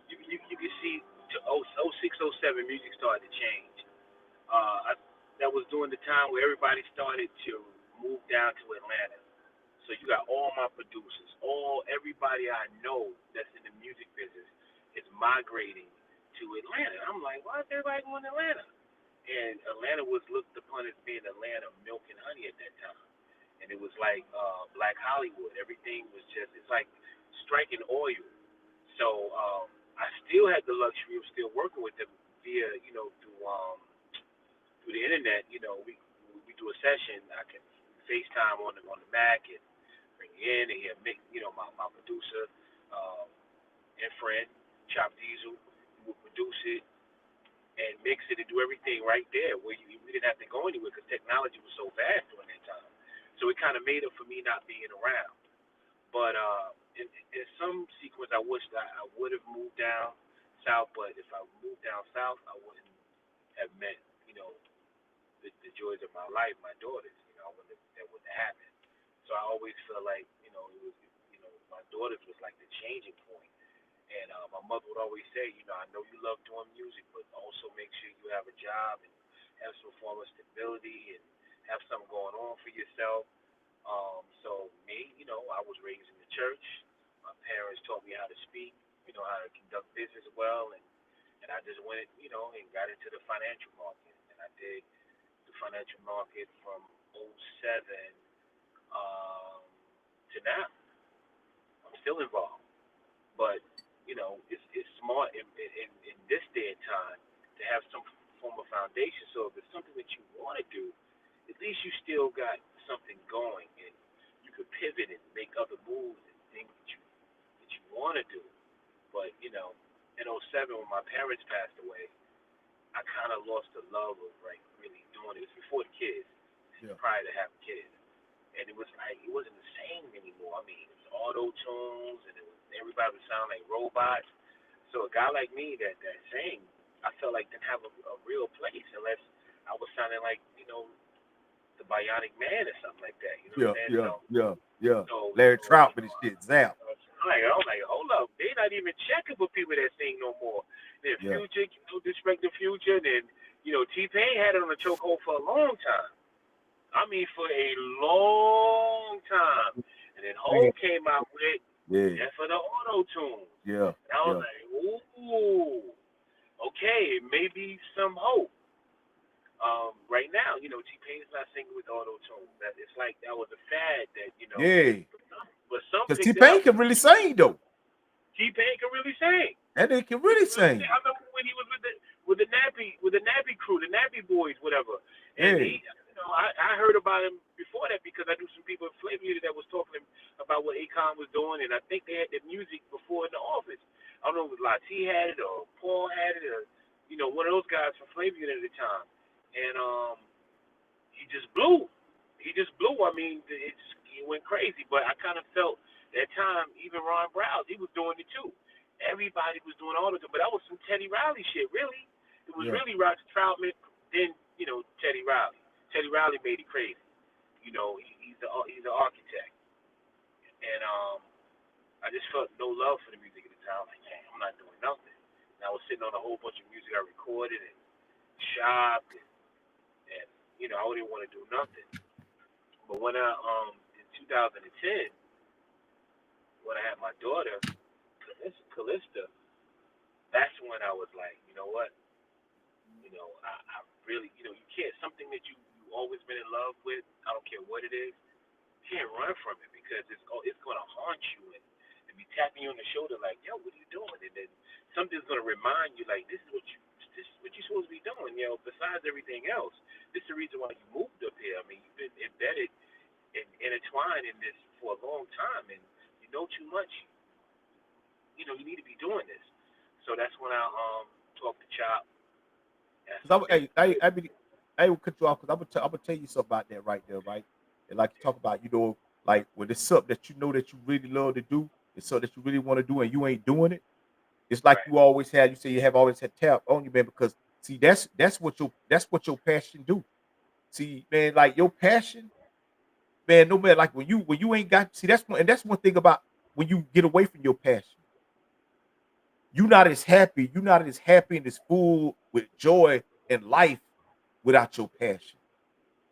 you could see to 06, 07, music started to change. That was during the time where everybody started to move down to Atlanta. So you got all my producers, everybody I know that's in the music business is migrating to Atlanta. I'm like, why is everybody going to Atlanta? And Atlanta was looked upon as being Atlanta milk and honey at that time. And it was like Black Hollywood. Everything was just, it's like striking oil. So I still had the luxury of still working with them via, through the internet. We do a session. I can FaceTime on the Mac and bring you in, and he'll make, my producer and friend, Chop Diesel, will produce it and mix it and do everything right there where we didn't have to go anywhere because technology was so vast during that time. So it kind of made up for me not being around. But in some sequence, I wish that I would have moved down south. But if I moved down south, I wouldn't have met, the joys of my life, my daughters. That wouldn't have happened. So I always feel like, it was, my daughters was like the changing point. And my mother would always say, I know you love doing music, but also make sure you have a job and have some form of stability and have something going on for yourself. So me, I was raised in the church. My parents taught me how to speak, how to conduct business well, and I just went, and got into the financial market. And I did the financial market from '07 to now. I'm still involved. But, it's smart in this day and time to have some form of foundation. So if it's something that you want to do, at least you still got something going, and you could pivot and make other moves and things that you want to do. But in '07 when my parents passed away, I kind of lost the love of like really doing it. It was before the kids, Yeah. prior to having kids, and it was like it wasn't the same anymore. I mean, it was auto tunes, and everybody would sound like robots. So a guy like me that sang, I felt like didn't have a real place unless I was sounding like the Bionic Man or something like that. You know what Yeah, I'm saying? yeah, So yeah, yeah. so Larry so Troutman and shit, Zap. I'm like, hold up, they not even checking for people that sing no more. Then Yeah, Future, disrespect the Future, and then T-Pain had it on the chokehold for a long time. I mean, for a long time. And then man. Hov came out with Yeah, Death for the Auto Tune. yeah, And I was yeah. like, ooh, okay, maybe some hope. Right now, T-Pain's not singing with auto tune. That it's like that was a fad that Yeah. but some Because picked it T-Pain up. can really sing though. T-Pain can really sing. That nigga can He really can really sing. sing. I remember when he was with the Nappy crew, the Nappy Boys, whatever. And Yeah, I heard about him before that because I knew some people in Flavor Unit that was talking about what Akon was doing, and I think they had the music before in the office. I don't know if it was Latif had it or Paul had it or one of those guys from Flavor Unit at the time. And he just blew. He just blew. I mean, he went crazy. But I kind of felt that time, even Ron Browse, he was doing it too. Everybody was doing all of it, but that was some Teddy Riley shit. Really, it was yeah, really Roger Troutman. Then Teddy Riley. Teddy Riley made it crazy. He's an architect, and I just felt no love for the music at the time. Like, man, I'm not doing nothing. And I was sitting on a whole bunch of music I recorded and shopped and I wouldn't want to do nothing. But when I in 2010, when I had my daughter, Callista, that's when I was like, you know what? I really, you can't something that you always been in love with. I don't care what it is. You can't run from it because it's going to haunt you, and tapping you on the shoulder like, yo, what are you doing? And then something's gonna remind you like, this is what you're supposed to be doing. You know, besides everything else, this is the reason why you moved up here. I mean, you've been embedded and intertwined in this for a long time, and you know too much. You know, you need to be doing this. So that's when I talk to Chop. Asked him, hey, I will cut you off because I'm gonna tell you something about that right there, right? And like you talk about, like when it's something that you know that you really love to do, it's something that you really want to do, and you ain't doing it. It's like right, you always had. You say you have always had tap on you, man. Because see, that's what your passion do. See, man, like your passion, man. No matter like when you ain't got. See, that's one thing about when you get away from your passion. You're not as happy. You're not as happy and as full with joy and life without your passion.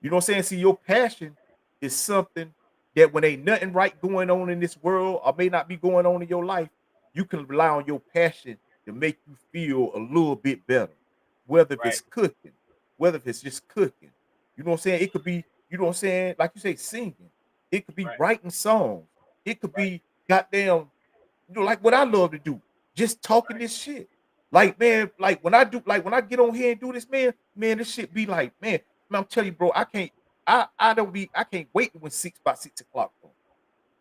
You know what I'm saying? See, your passion is something that when ain't nothing right going on in this world or may not be going on in your life, you can rely on your passion to make you feel a little bit better. Whether if it's right, cooking, whether if it's just cooking. You know what I'm saying? It could be, you know what I'm saying, like you say, singing. It could be right, writing songs. It could right, be goddamn, like what I love to do, just talking right, this shit. Like, right, man, like when I get on here and do this, man, this shit be like, man, I'm telling you, bro, I can't wait when about 6 o'clock comes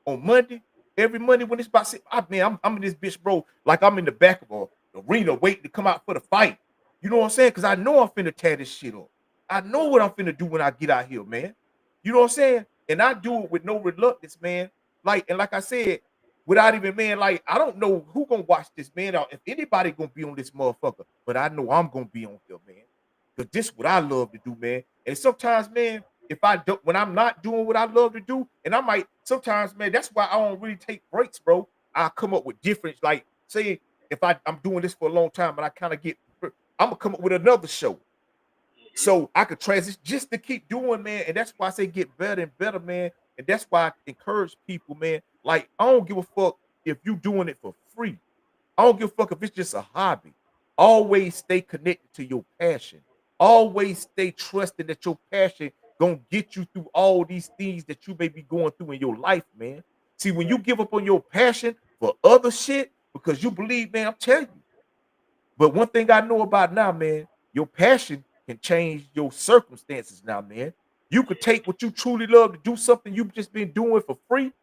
on Monday. Every Monday when it's about six, I'm in this bitch, bro. Like I'm in the back of a arena waiting to come out for the fight. You know what I'm saying? Because I know I'm finna tear this shit up. I know what I'm finna do when I get out here, man. You know what I'm saying? And I do it with no reluctance, man. Like I said, without even, man, like I don't know who gonna watch this, man. Or if anybody gonna be on this motherfucker, but I know I'm gonna be on here, man. Cause this is what I love to do, man. And sometimes, man, if I don't, when I'm not doing what I love to do, and I might sometimes, man, that's why I don't really take breaks, bro. I come up with different, like, say, if I'm doing this for a long time and I kind of I'm gonna come up with another show. mm-hmm. So I could transition just to keep doing, man. And that's why I say get better and better, man. And that's why I encourage people, man. Like, I don't give a fuck if you doing it for free. I don't give a fuck if it's just a hobby. Always stay connected to your passion. Always stay trusting that your passion gonna get you through all these things that you may be going through in your life, man. See, when you Right, give up on your passion for other shit because you believe, man, I'm telling you. But one thing I know about now, man, your passion can change your circumstances now, man. You could take what you truly love to do something you've just been doing for free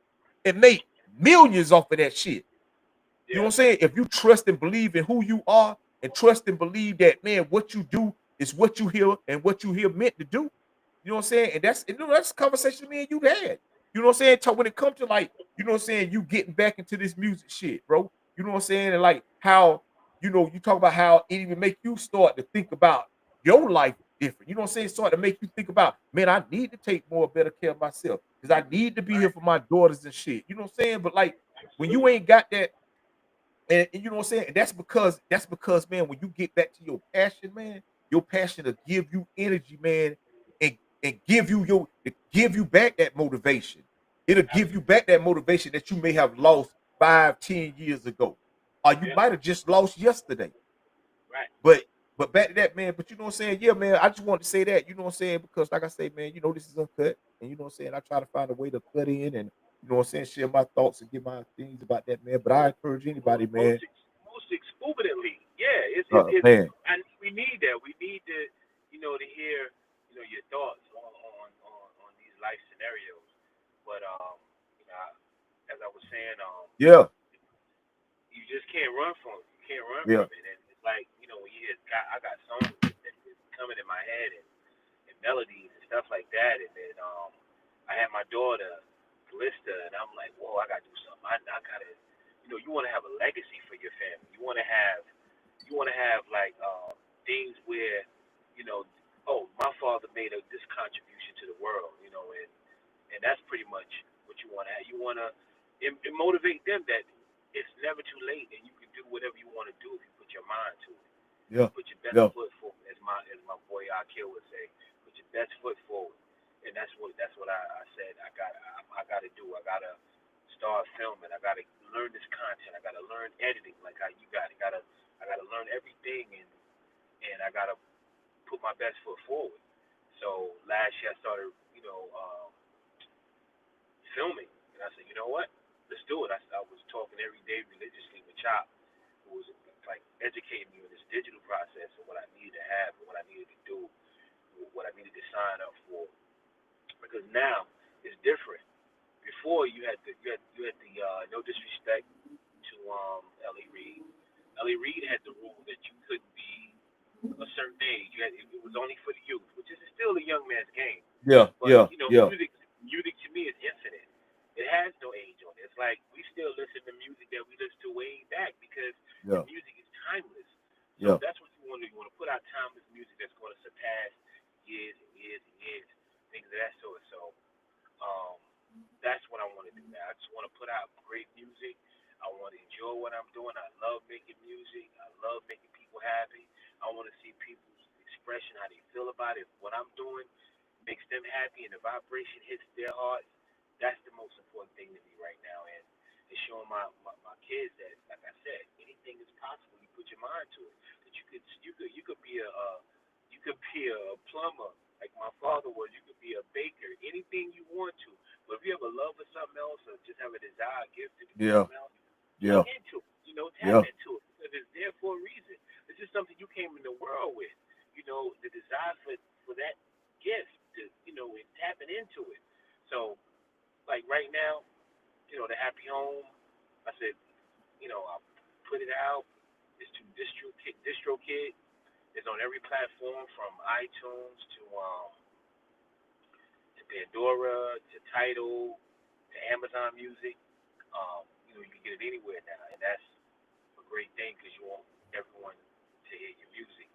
and make millions off of that shit. You know what yeah, I'm saying? If you trust and believe in who you are and trust and believe that, man, what you do is what you hear and what you hear meant to do. You know what I'm saying? And that's a conversation me and you had. You know what I'm saying? When it comes to like, you know what I'm saying, you getting back into this music shit, bro. You know what I'm saying? And like how, you talk about how it even make you start to think about your life different. You know what I'm saying? Start to make you think about, man, I need to take more better care of myself because I need to be here right, for my daughters and shit. You know what I'm saying? But like when you absolutely, ain't got that and you know what I'm saying? And that's because, man, when you get back to your passion, man, your passion will give you energy, man, and give you back that motivation. It'll give you absolutely, back that motivation that you may have lost 5, 10 years ago. Or you yeah, might have just lost yesterday. right, But back to that, man. But you know what I'm saying? Yeah, man. I just wanted to say that, you know what I'm saying? Because like I say, man, this is uncut. And you know what I'm saying? I try to find a way to cut in and you know what I'm saying, share my thoughts and give my things about that, man. But I encourage anybody, most man. most exuberantly, yeah. It's Man, and we need that. We need to, to hear, your thoughts on these life scenarios. But you know, as I was saying, yeah, you just can't run from it. You can't run yeah, from it. And it's like, when you hear, I got songs that is coming in my head and melodies and stuff like that. And then I had my daughter, Calista, and I'm like, whoa, I gotta do something. I gotta, you want to have a legacy for your family. You want to have like things where, you know, oh, my father made this contribution to the world, and that's pretty much what you want to have. You want to motivate them that it's never too late, and you can do whatever you want to do if you put your mind to it. yeah, Put your best yeah, foot forward, as my boy Akil would say. Put your best foot forward, and that's what I said. I gotta do. I gotta start filming. I gotta learn this content. I gotta learn editing, like how you got it. I gotta learn everything, and I gotta put my best foot forward. So last year I started, filming, and I said, you know what? let's do it. I was talking every day religiously with Chop, who was like educating me on this digital process and what I needed to have and what I needed to do, what I needed to sign up for. Because now it's different. Before you had the no disrespect to Ellie Reed. Ellie Reed had the rule that you couldn't be a certain age. It was only for the youth, which is still a young man's game. Yeah, But yeah, yeah, music to me is infinite. It has no age on it. It's like we still listen to music that we listened to way back because the yeah, music is timeless. So yeah, that's what you want to do. You want to put out timeless music that's going to surpass years and years and years, things of that sort. So um, that's what I want to do now. I just want to put out great music. I want to enjoy what I'm doing. I love making music. I love making people happy. I want to see people's expression, how they feel about it. What I'm doing makes them happy and the vibration hits their hearts. That's the most important thing to me right now. And showing my kids that, like I said, anything is possible. You put your mind to it. That you could be you could be a plumber like my father was. You could be a baker. Anything you want to. But if you have a love for something else or just have a desire, gift to do yeah, something else, yeah, plug into it. Tap yeah, into it because it's there for a reason. This is something you came in the world with. The desire for that gift to and tapping into it. So like right now, the happy home. I said, I put it out. It's to Distro Kid. It's on every platform from iTunes to Pandora to Tidal to Amazon Music. You can get it anywhere now, and that's a great thing because you want everyone to hear your music.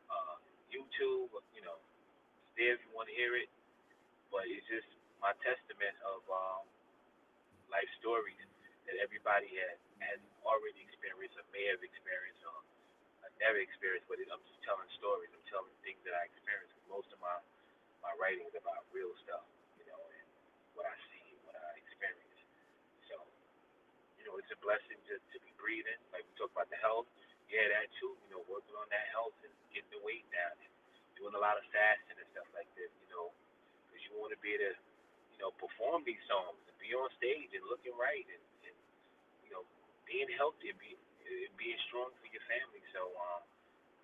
Uh, YouTube, it's there if you want to hear it, but it's just my testament of life stories that everybody had already experienced or may have experienced or never experienced, but I'm just telling stories. I'm telling things that I experienced. Most of my writing is about real stuff, and what I see, what I experience. So, it's a blessing just to be breathing. Like we talk about the health, yeah, that too. Working on that health and getting the weight down and doing a lot of fasting and stuff like this. Because you want to be able to, perform these songs and be on stage and looking right and being healthy and being strong for your family. So,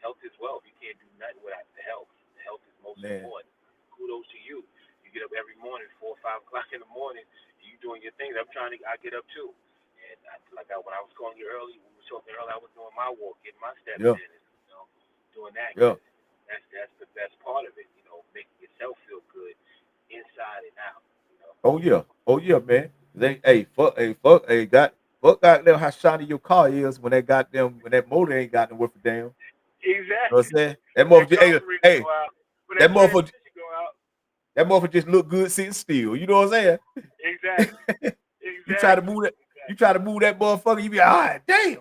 health is wealth. You can't do nothing without the health. The health is most man. important. Kudos to you. You get up every morning, 4 or 5 o'clock in the morning. You doing your things. I get up too. And when I was calling you early, we were talking earlier. I was doing my walk, getting my steps Yeah, in, and doing that yeah. because that's the best part of it. Making yourself feel good inside and out. Oh yeah, man. Fuck goddamn how shiny your car is when that motor ain't got no worth a damn. You know what I'm Exactly. saying? That When that motherfucker, carburetor go out, when that that motherfucker, transmission go out. that motherfucker just look good sitting still. You know what I'm Exactly. saying? you try to Exactly. move that, you Exactly. try to move that motherfucker, you be all right, damn.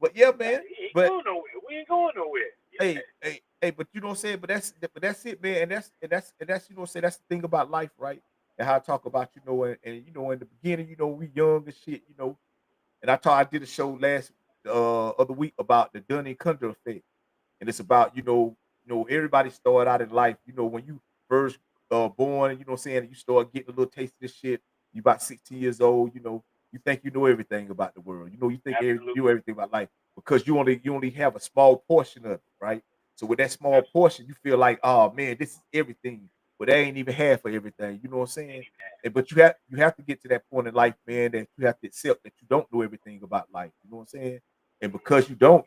But yeah, man. He ain't But going nowhere. We ain't going nowhere. Yeah. but you know what I'm saying? But that's it, man. And that's you know what I'm saying, that's the thing about life, right? And how I talk about, and in the beginning, we young and shit, and I did a show last other week about the Dunning Kruger effect, and it's about everybody started out in life. When you first born, you know what I'm saying, you start getting a little taste of this shit. You about 16 years old. You think you know everything about the world. You think you know Absolutely. everything about life because you only have a small portion of it, right? So with that small Absolutely. portion, you feel like, oh man, this is everything, but that ain't even half of everything. You know what I'm saying? Ain't even that. But you have to get to that point in life, man, that you have to accept that you don't know everything about life. You know what I'm saying? And because you don't,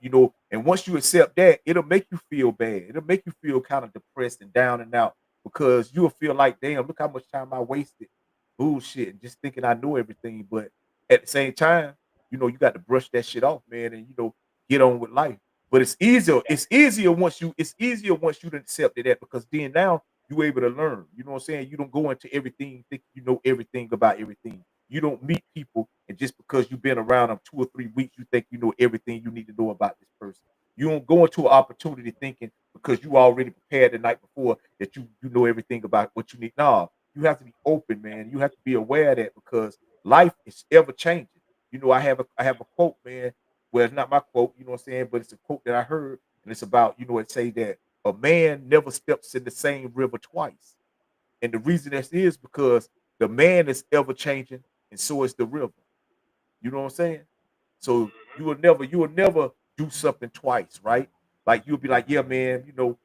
and once you accept that, it'll make you feel bad. It'll make you feel kind of depressed and down and out because you'll feel like, damn, look how much time I wasted bullshit and just thinking I know everything. But at the same time, you got to brush that shit off, man, and get on with life. But it's easier. It's Exactly. easier once you done accepted that because then now you able to learn. You know what I'm saying? You don't go into everything thinking you know everything about everything. You don't meet people, and just because you've been around them 2 or 3 weeks, you think you know everything you need to know about this person. You don't go into an opportunity thinking because you already prepared the night before that you know everything about what you need. No, you have to be open, man. You have to be aware of that because life is ever changing. I have a quote, man. Well, it's not my quote, you know what I'm saying, but it's a quote that I heard, and it's about, it say that a man never steps in the same river twice. And the reason that is because the man is ever changing, and so is the river. You know what I'm saying? So you will never do something twice, right? Like you'll be like, yeah, man, I'm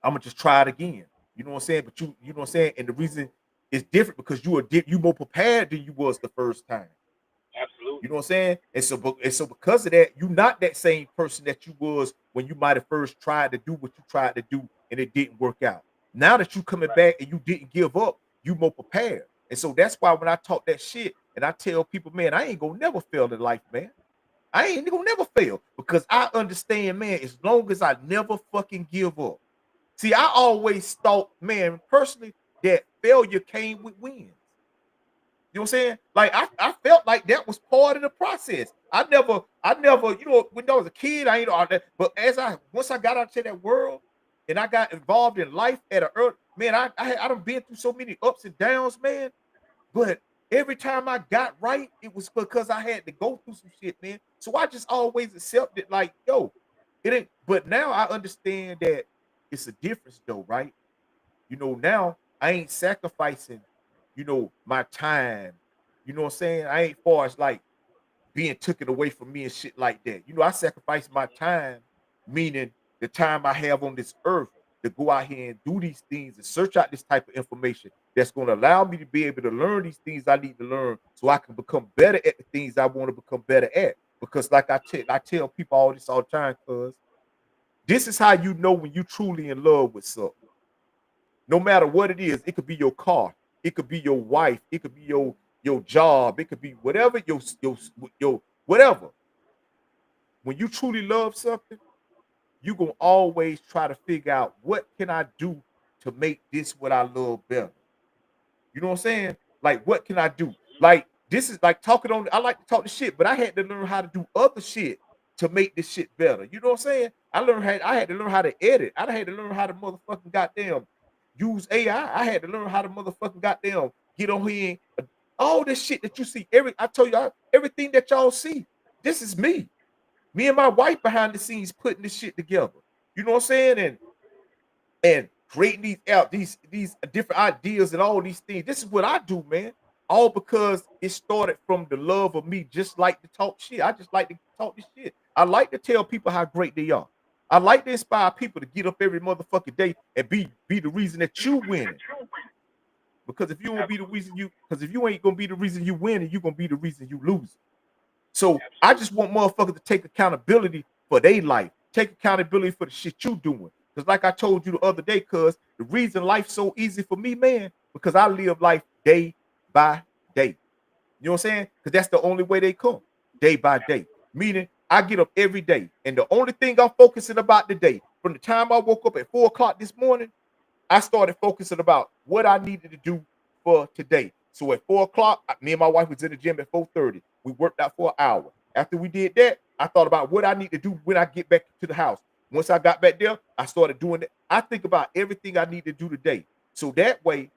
gonna just try it again. You know what I'm saying? But you know what I'm saying? And the reason it's different because you more prepared than you was the first time. You Absolutely. know what I'm saying? And so because of that, you're not that same person that you was when you might have first tried to do what you tried to do and it didn't work out. Now that you coming Right. back and you didn't give up, you more prepared. And so that's why when I talk that shit and I tell people, man, I ain't gonna never fail in life, man. I ain't gonna never fail because I understand, man, as long as I never fucking give up. See, I always thought, man, personally, that failure came with wins. You know what I'm saying? Like I felt like that was part of the process. I never, when I was a kid, I ain't all that. But once I got out to that world and I got involved in life at an early, man, I done been through so many ups and downs, man. But every time I got right, it was because I had to go through some shit, man. So I just always accepted, like, yo, it ain't. But now I understand that it's a difference, though, right? Now I ain't sacrificing, my time. You know what I'm saying? I ain't far as like being taken away from me and shit like that. I sacrifice my time, meaning the time I have on this earth to go out here and do these things and search out this type of information that's going to allow me to be able to learn these things I need to learn so I can become better at the things I want to become better at. Because like I tell people all this all the time, cuz this is how you know when you truly in love with something. No matter what it is, it could be your car, it could be your wife, it could be your job, it could be whatever your whatever. When you truly love something, you gonna always try to figure out what can I do to make this what I love better. You know what I'm saying? Like, what can I do? Like, this is like talking on. I like to talk the shit, but I had to learn how to do other shit to make this shit better. You know what I'm saying? I had to learn how to edit. I had to learn how to motherfucking goddamn use AI. I had to learn how to motherfucking goddamn get on here. All this shit that you see, I told y'all, everything that y'all see, this is me. Me and my wife behind the scenes putting this shit together. You know what I'm saying? And creating these different ideas and all these things. This is what I do, man. All because it started from the love of me, just like to talk shit. I just like to talk this shit. I like to tell people how great they are. I like to inspire people to get up every motherfucking day and be the reason that you winning. Because if you won't be the reason because if you ain't gonna be the reason you winning, you're gonna be the reason you losing. So I just want motherfuckers to take accountability for their life. Take accountability for the shit you doing. Because like I told you the other day, cuz the reason life's so easy for me, man, because I live life day by day. You know what I'm saying? Because that's the only way they come, day by day. Meaning I get up every day. And the only thing I'm focusing about today, from the time I woke up at 4 o'clock this morning, I started focusing about what I needed to do for today. So at 4 o'clock, me and my wife was in the gym at 4:30. We worked out for an hour. After we did that, I thought about what I need to do when I get back to the house. Once I got back there, I started doing it. I think about everything I need to do today. So that way,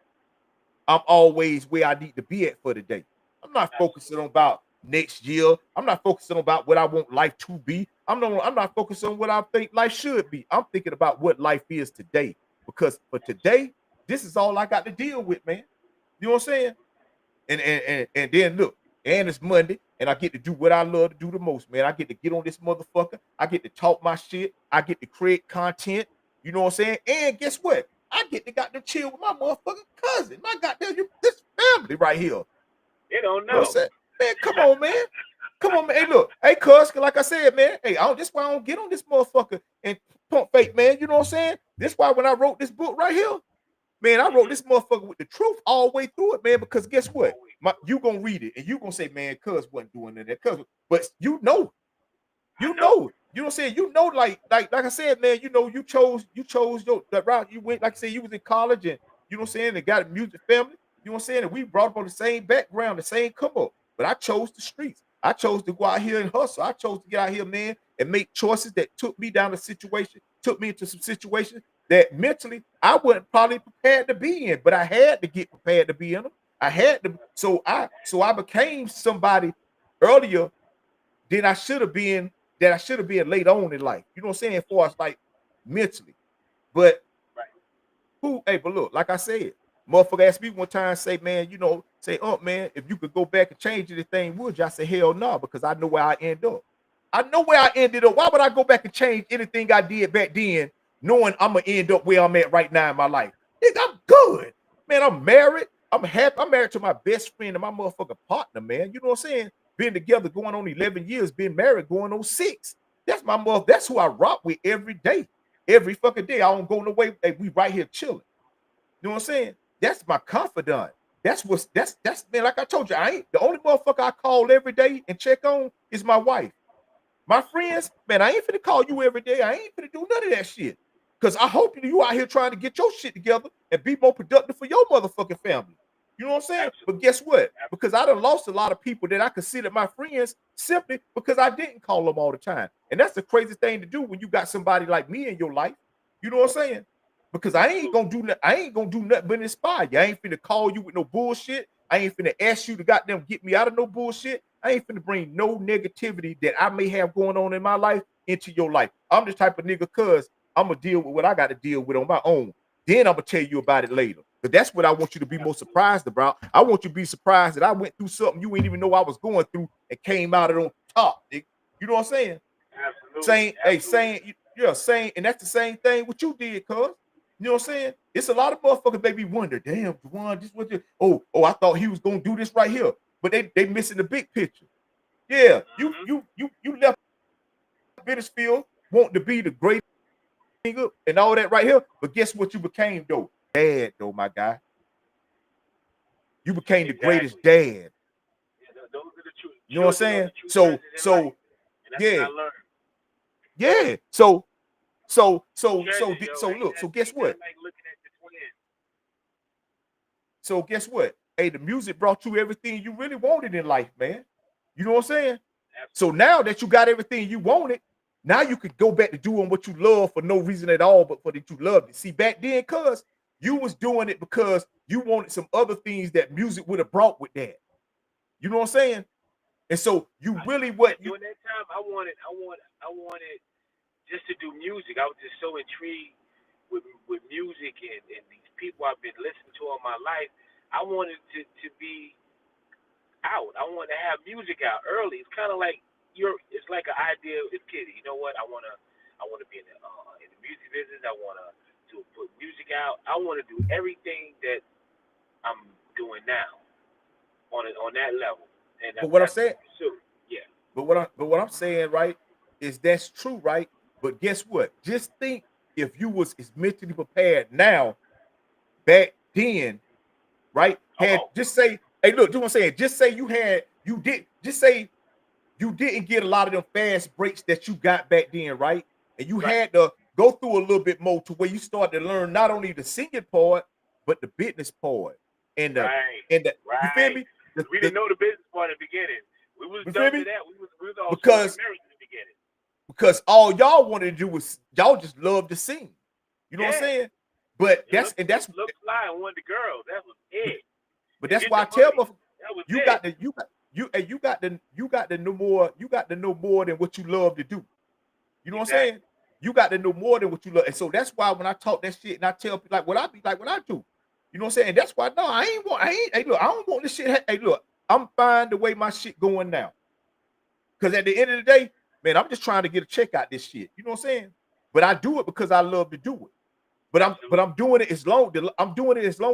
I'm always where I need to be at for the day. I'm not focusing on about next year. I'm not focusing on about what I want life to be. I'm not focused on what I think life should be. I'm thinking about what life is today. Because for today, this is all I got to deal with, man. You know what I'm saying? And then look, and it's Monday, and I get to do what I love to do the most, man. I get to get on this motherfucker. I get to talk my shit. I get to create content. You know what I'm saying? And guess what? I get to got to chill with my motherfucking cousin. My goddamn this family right here. You know They don't what I'm know. saying? Man, come on, man. Come on, man. Hey, look. Hey, cuz, like I said, man. Hey, this why I don't get on this motherfucker and pump fake, man. You know what I'm saying? This why when I wrote this book right here, man, I wrote this motherfucker with the truth all the way through it, man. Because guess what? You gonna read it and you gonna say, man, cuz wasn't doing that. Cuz, but I you know. know, you know what I'm saying? Like I said, man, you chose your that route. You went, like I said, you was in college and you know what I'm saying, and got a music family. You know what I'm saying? And we brought up on the same background, the same come up. But I chose the streets. I chose to go out here and hustle. I chose to get out here, man, and make choices that took me down a situation, took me into some situations that mentally I wasn't probably prepared to be in, but I had to get prepared to be in them. I had to, so I became somebody earlier than I should have been, that I should have been late on in life. You know what I'm saying? As far as like mentally. But Right. but look, like I said, Motherfucker asked me one time, say, man, say, man, if you could go back and change anything, would you? I say, hell no, because I know where I end up. I know where I ended up. Why would I go back and change anything I did back then, knowing I'm gonna end up where I'm at right now in my life? Nigga, I'm good. Man, I'm married. I'm happy. I'm married to my best friend and my motherfucking partner, man. You know what I'm saying? Been together going on 11 years, been married going on 6. That's my mother. That's who I rock with every day. Every fucking day. I don't go no way. Hey, we right here chilling. You know what I'm saying? That's my confidant. That's man, like I told you, I ain't the only motherfucker I call every day and check on is my wife. My friends, man, I ain't finna call you every day. I ain't finna do none of that shit. Cause I hope you out here trying to get your shit together and be more productive for your motherfucking family. You know what I'm saying? Absolutely. But guess what? Because I done lost a lot of people that I consider my friends simply because I didn't call them all the time. And that's the crazy thing to do when you got somebody like me in your life. You know what I'm saying? Because I ain't gonna do nothing but inspire you. I ain't finna call you with no bullshit. I ain't finna ask you to goddamn get me out of no bullshit. I ain't finna bring no negativity that I may have going on in my life into your life. I'm the type of nigga, cuz I'm gonna deal with what I got to deal with on my own. Then I'm gonna tell you about it later. But that's what I want you to be most surprised about. I want you to be surprised that I went through something you ain't even know I was going through and came out of it on top, nigga. You know what I'm saying? Absolutely. Saying, and that's the same thing what you did, cuz. You know what I'm saying? It's a lot of motherfuckers maybe wonder, damn, Juwan, this what you I thought he was gonna do this right here. But they missing the big picture. Yeah, you left Bittersfield wanting to be the greatest and all that right here. But guess what you became though? Dad, though, my guy. You became the greatest dad. Yeah, those are the truth. You know what I'm saying? So yeah. Yeah. So look, so guess what? Like looking at the twins. So guess what? Hey, the music brought you everything you really wanted in life, man. You know what I'm saying? Absolutely. So now that you got everything you wanted, now you could go back to doing what you love for no reason at all, but for that you loved it. See, back then, cuz you was doing it because you wanted some other things that music would have brought with that. You know what I'm saying? And so you really during that time, I wanted just to do music. I was just so intrigued with music and these people I've been listening to all my life. I wanted to be out. I wanted to have music out early. It's kind of like it's like an idea as kid. You know what? I wanna be in the music business. I wanna put music out. I wanna do everything that I'm doing now on that level. And but what I'm saying, yeah. But what I'm saying, right, is that's true, right? But guess what? Just think if you was as mentally prepared now, back then, right? Just say, hey, look, do what I'm saying. Just say you didn't get a lot of them fast breaks that you got back then, right? And you had to go through a little bit more to where you started to learn not only the singing part, but the business part. And the you feel me? We didn't know the business part at the beginning. We was done to that. We was all because married in the beginning. Because all y'all wanted to do was y'all just love to sing. You know what I'm saying? But that's look fly and one of the girls. That was it. But that's why I tell you got to know more than what you love to do. You know what I'm saying? You got to know more than what you love. And so that's why when I talk that shit and I tell people like what I do. You know what I'm saying? And that's why hey look, I don't want this shit. Hey look, I'm fine the way my shit going now. Because at the end of the day, man, I'm just trying to get a check out this shit. You know what I'm saying? But I do it because I love to do it. But I'm doing it as long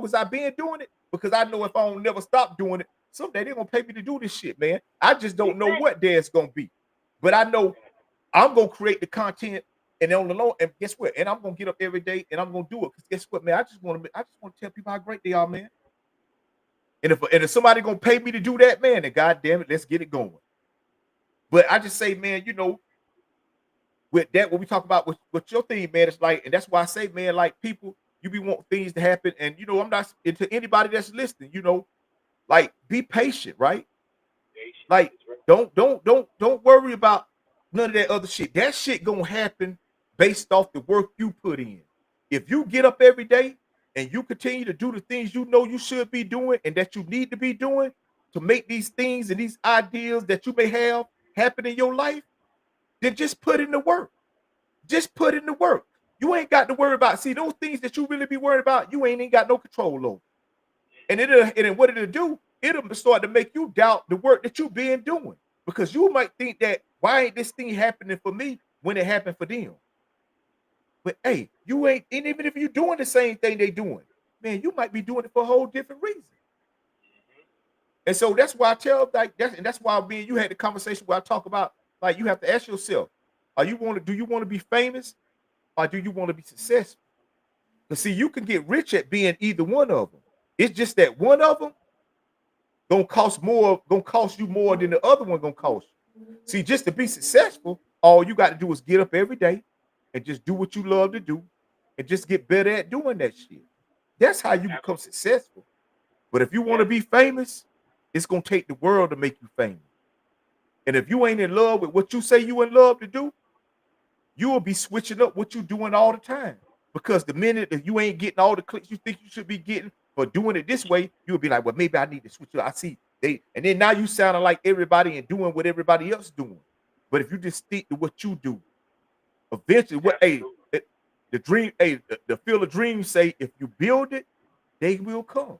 as I've been doing it, because I know if I don't never stop doing it, someday they're gonna pay me to do this shit, man. I just don't know what day it's gonna be. But I know I'm gonna create the content and on the low, and guess what? And I'm gonna get up every day and I'm gonna do it. Because guess what, man? I just want to tell people how great they are, man. And if somebody gonna pay me to do that, man, then god damn it, let's get it going. But I just say, man, you know, with that, what we talk about with your thing, man, it's like, and that's why I say, man, like people, you be wanting things to happen, and you know, I'm not into anybody that's listening, you know, like be patient, right? Like don't worry about none of that other shit. That shit gonna happen based off the work you put in. If you get up every day and you continue to do the things you know you should be doing and that you need to be doing to make these things and these ideas that you may have happen in your life, then just put in the work. Just put in the work. You ain't got to worry about, see, those things that you really be worried about, you ain't got no control over. And what it'll do, it'll start to make you doubt the work that you've been doing. Because you might think that, why ain't this thing happening for me when it happened for them? But hey, you ain't, and even if you're doing the same thing they doing, man, you might be doing it for a whole different reason. And so that's why I tell, like, that's why you had the conversation where I talk about, like, you have to ask yourself, do you want to be famous, or do you want to be successful? Because see, you can get rich at being either one of them. It's just that one of them gonna cost you more than the other one gonna cost you. See, just to be successful, all you got to do is get up every day and just do what you love to do and just get better at doing that shit. That's how you become successful. But if you want to be famous, it's gonna take the world to make you famous. And if you ain't in love with what you say you in love to do, you will be switching up what you're doing all the time. Because the minute that you ain't getting all the clicks you think you should be getting for doing it this way, you'll be like, well, maybe I need to switch it. I see and then now you sounding like everybody and doing what everybody else doing. But if you just stick to what you do, eventually, the Field of Dreams say, if you build it, they will come.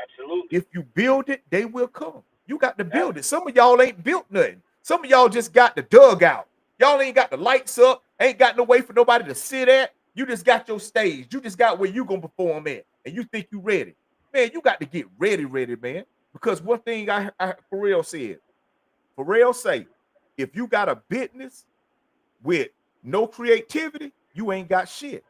Absolutely. If you build it, they will come. You got to build it. Some of y'all ain't built nothing. Some of y'all just got the dugout. Y'all ain't got the lights up, ain't got no way for nobody to sit at. You just got your stage. You just got where you gonna perform at, and you think you ready. Man, you got to get ready, man. Because one thing I Pharrell said, Pharrell say, if you got a business with no creativity, you ain't got shit.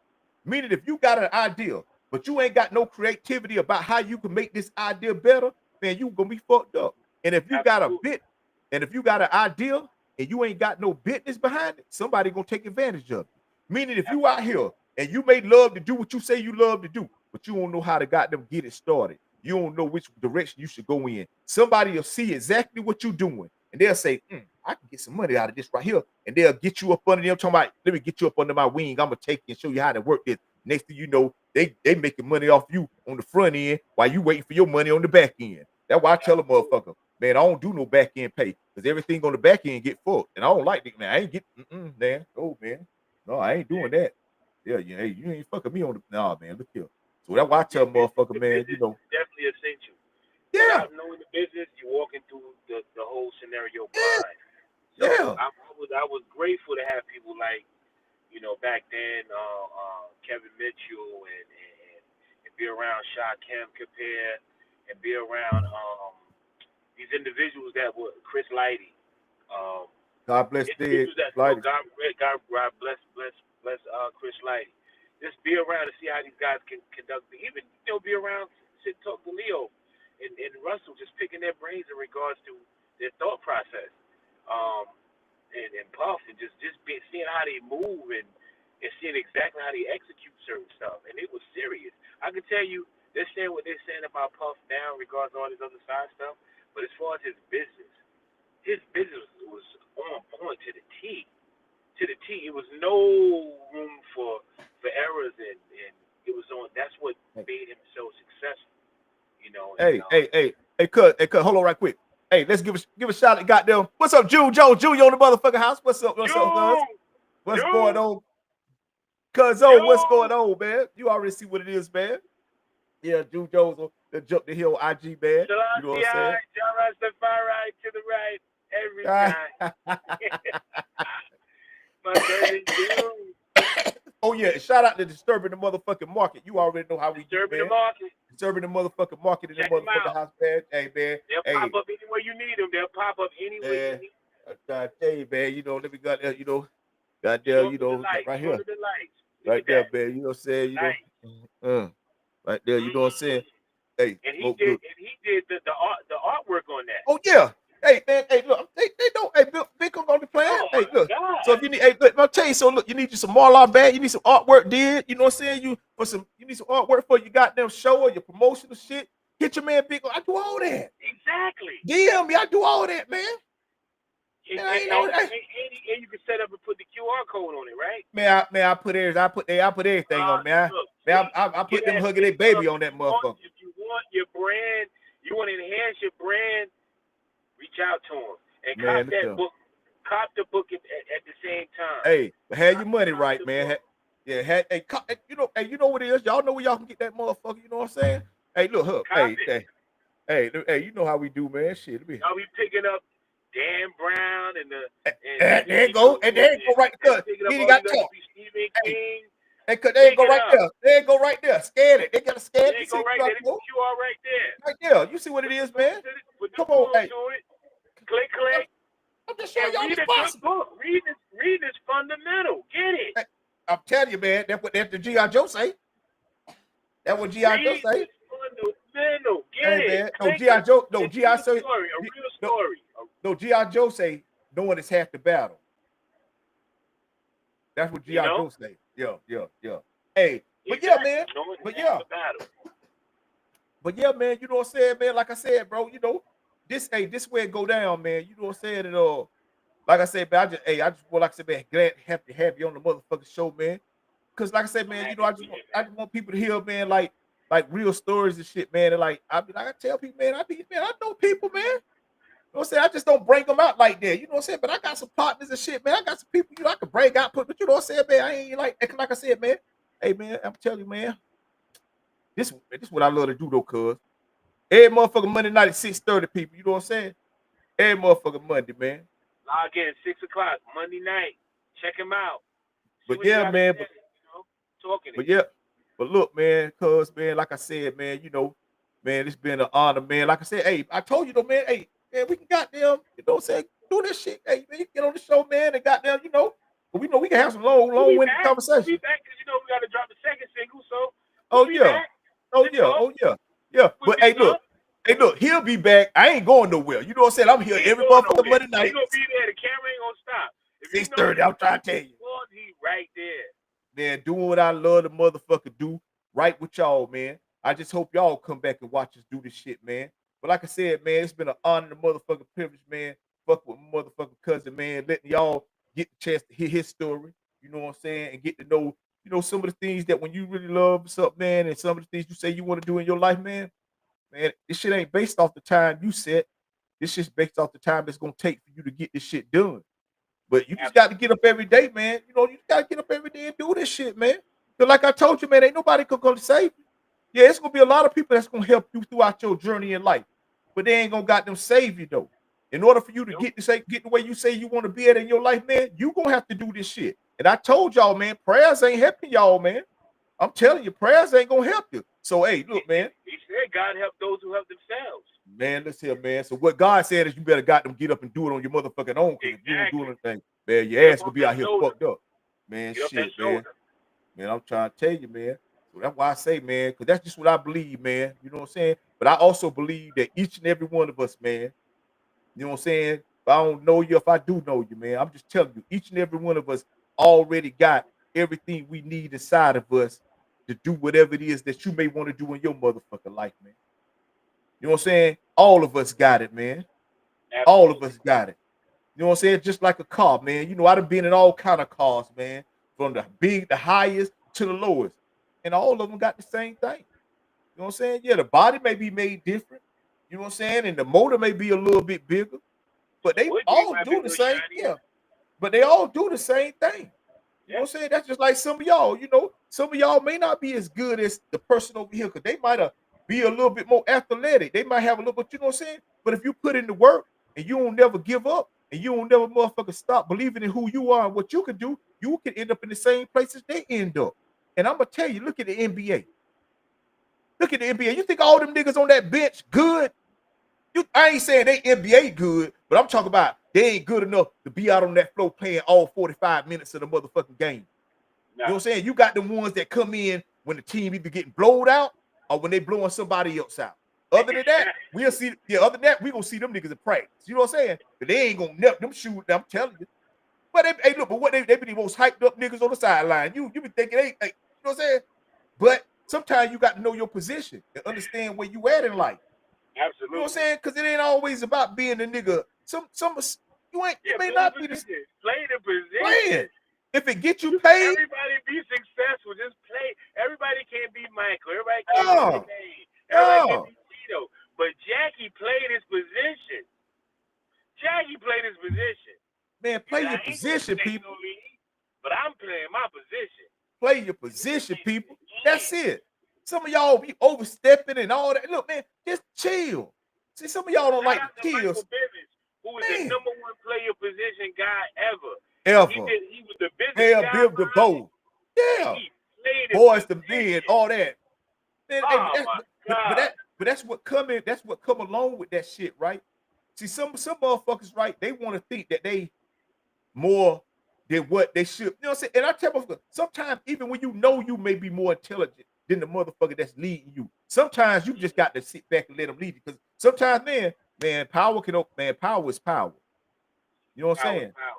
Meaning, if you got an idea, but you ain't got no creativity about how you can make this idea better, man, you gonna be fucked up. And if you got an idea and you ain't got no business behind it, somebody gonna take advantage of it. Meaning, if you out here and you may love to do what you say you love to do, but you don't know how to goddamn get it started. You don't know which direction you should go in. Somebody will see exactly what you're doing, and they'll say, I can get some money out of this right here. And they'll get you up under them, talking about, let me get you up under my wing. I'm gonna take you and show you how to work this. Next thing you know, they making money off you on the front end while you waiting for your money on the back end. That's why I tell a motherfucker, man, I don't do no back end pay, because everything on the back end get full. And I don't like it, man. I ain't get man. Oh man. No, I ain't doing that. Yeah, hey, you ain't fucking me on the man. Look here. So that's why I tell motherfucker, man, you know. Definitely essential. Yeah. Without knowing the business, you're walking through the whole scenario blind. So Yeah. I was grateful to have people like, back then, Kevin Mitchell and be around Shah Kemp Compare and be around these individuals that were Chris Lighty. God bless individuals Dead. God bless Chris Lighty. Just be around to see how these guys can conduct. Even be around, sit talk to Leo and Russell, just picking their brains in regards to their thought process. And Puff, and just seeing how they move and seeing exactly how they execute certain stuff. And it was serious. I can tell you, they're saying what they're saying about Puff now in regards to all this other side stuff. But as far as his business was on point to the T. To the T. It was no room for errors, and it was on. That's what made him so successful. Hey, cut, hold on right quick. Hey, let's give a shout out, goddamn. What's up, June Joe? June, you on the motherfucking house? What's up, cuz? What's going on? Cuz, what's going on, man? You already see what it is, man. Yeah, June Joe's on the Jump the Hill IG, man. You know what I'm saying? John Rastafari to the right every time. My cousin June. Oh yeah, shout out to Disturbing the Motherfucking Market. You already know how we Disturbing the market. Disturbing the motherfucking market in the motherfucking house, man. Hey, man. They'll pop up anywhere you need them. They'll pop up anywhere you need them. I tell you, man, let me got there, goddamn, right here. Right there, man. You know what I'm saying? Right there, you know what I'm saying? Hey, and he did the artwork on that. Oh yeah. Hey man, hey look, they don't. Hey, Big Unc on the plan. Oh, hey look, God. So if you need, look, I'll tell you. So look, you need you some Marlon bag. You need some artwork did. You know what I'm saying? You need some artwork for your goddamn show or your promotional shit. Get your man Big Unc. I do all that. Exactly. DM me. I do all that, man. And you can set up and put the QR code on it, right? Man, I put everything on, man. I put them hugging their baby on that motherfucker. If you want your brand, you want to enhance your brand, reach out to them and cop that book. Cop the book at the same time. Hey, have your money right, man. Yeah, you know what it is. Y'all know where y'all can get that motherfucker. You know what I'm saying? Hey, look, huh? Cop it. Hey, you know how we do, man. Shit, Y'all be picking up Dan Brown and there you go, and there you go right there. picking He up ain't all got these talk. other Stephen Hey, King. they go Pick it right up. there. They go right there. Scan it. They gotta scan it. They You go see right there. This QR right there. right there. You see what it is, man. Put the Come on, tool hey. to it. Click. I'm just showing And y'all read what's a good possible. book. Reading is fundamental. Get it. Hey, I'm telling you, man. That's what the G.I. Joe say. That's what G.I. Joe say. Fundamental. Get Hey, it. man. No, Click G.I. Joe. No, it. G.I. A say. real story. No, G.I. Joe say knowing is half the battle. That's what G.I. Joe say. Yeah. Hey, but yeah, man. But yeah. But yeah, man, you know what I'm saying, man? Like I said, bro, you know, this way it go down, man. You know what I'm saying? And like I said, man, I just want, like I said, man, glad to have you on the motherfucking show, man. Cause like I said, man, you know, I just want people to hear, man, like real stories and shit, man. And like I tell people, man, I know people, man. You know what I'm saying? I just don't bring them out like that. You know what I'm saying? But I got some partners and shit, man. I got some people, you know, I can bring out, but you know what I'm saying, man? I ain't like I said, man. Hey, man, I'm telling you, man. This what I love to do though, cuz. Every motherfucking Monday night at 6:30, people. You know what I'm saying? Every motherfucking Monday, man. Log in 6 o'clock Monday night. Check him out. But yeah, man. Talking. But yeah. But look, man, cuz, man, like I said, man, you know, man, it's been an honor, man. Like I said, hey, I told you though, man, hey, man, we can goddamn, you know what I'm saying, do this shit. Hey, man, you get on the show, man, and goddamn, you know we can have some long-winded conversation. We'll be back because, you know, we got to drop the second single, so Oh yeah. But hey, look, he'll be back. I ain't going nowhere. You know what I'm saying? I'm here every motherfucking Monday night. He's gonna be there. The camera ain't gonna stop. 6:30, I'm trying to tell you. He's right there. Man, doing what I love to motherfucker do, right with y'all, man. I just hope y'all come back and watch us do this shit, man. But like I said, man, it's been an honor and a motherfucking privilege, man. Fuck with my motherfucking cousin, man. Letting y'all get the chance to hear his story, you know what I'm saying, and get to know, you know, some of the things that when you really love something, man, and some of the things you say you want to do in your life, man, this shit ain't based off the time you set. This shit's based off the time it's gonna take for you to get this shit done. But you just got to get up every day, man. You know, you got to get up every day and do this shit, man. Because like I told you, man, ain't nobody gonna save you. Yeah, it's gonna be a lot of people that's gonna help you throughout your journey in life, but they ain't gonna got them save you though. In order for you to get the way you say you want to be at in your life, man, you gonna have to do this shit. And I told y'all, man, prayers ain't helping y'all, man. I'm telling you, prayers ain't gonna help you. So hey, look, man. He said God help those who help themselves. Man, listen here, man. So what God said is you better got them get up and do it on your motherfucking own. Because if you don't do anything, man, your ass gonna be out here fucked up. Man, shit, man. Man, I'm trying to tell you, man. So that's why I say, man, because that's just what I believe, man. You know what I'm saying? But I also believe that each and every one of us, man, you know what I'm saying? If I don't know you, if I do know you, man, I'm just telling you, each and every one of us already got everything we need inside of us to do whatever it is that you may want to do in your motherfucking life, man. You know what I'm saying? All of us got it, man. Absolutely. All of us got it. You know what I'm saying? Just like a car, man. You know, I done been in all kind of cars, man. From the highest to the lowest. And all of them got the same thing. You know what I'm saying? Yeah, the body may be made different. You know what I'm saying? And the motor may be a little bit bigger. But they all do the same. Yeah. But they all do the same thing. You know what I'm saying? That's just like some of y'all, you know, some of y'all may not be as good as the person over here because they might be a little bit more athletic. They might have a little bit, you know what I'm saying? But if you put in the work and you don't never give up and you don't never motherfucker stop believing in who you are and what you can do, you can end up in the same places they end up. And I'm gonna tell you, look at the NBA. Look at the NBA. You think all them niggas on that bench good? I ain't saying they NBA good, but I'm talking about they ain't good enough to be out on that floor playing all 45 minutes of the motherfucking game. No. You know what I'm saying? You got the ones that come in when the team either getting blowed out or when they blowing somebody else out. Other than that, we'll see. Yeah, other than that, we gonna see them niggas in practice. You know what I'm saying? But they ain't gonna never them shoot. I'm telling you. But hey, look, but what they be the most hyped up niggas on the sideline. You be thinking you know what I'm saying? But sometimes you got to know your position and understand where you at in life. Absolutely. You know what I'm saying? Because it ain't always about being a nigga. You may not be the play the position. Play it. If it gets you paid, everybody be successful. Just play. Everybody can't be Michael. Everybody can't be Dave. Everybody can't be Tito. But Jackie played his position. Man, play your position, people. But I'm playing my position. Play your position, people. That's it. Some of y'all be overstepping and all that. Look, man, just chill. See, some of y'all don't Shout like out the to Michael kills. Bivens, who was the Man, #1 player position guy ever. ever. He was the business Hell, guy Bill behind it, DeVoe. and Yeah. he played his Boys to men, position. all that. Man, hey, Oh my God. but that's what come along with that shit, right? See, some motherfuckers, right? They want to think that they more than what they should. You know what I'm saying? And I tell motherfuckers, sometimes even when you know you may be more intelligent than the motherfucker that's leading you, sometimes you just got to sit back and let them lead you. Because sometimes, man, power is power. You know what I'm Power, saying? power.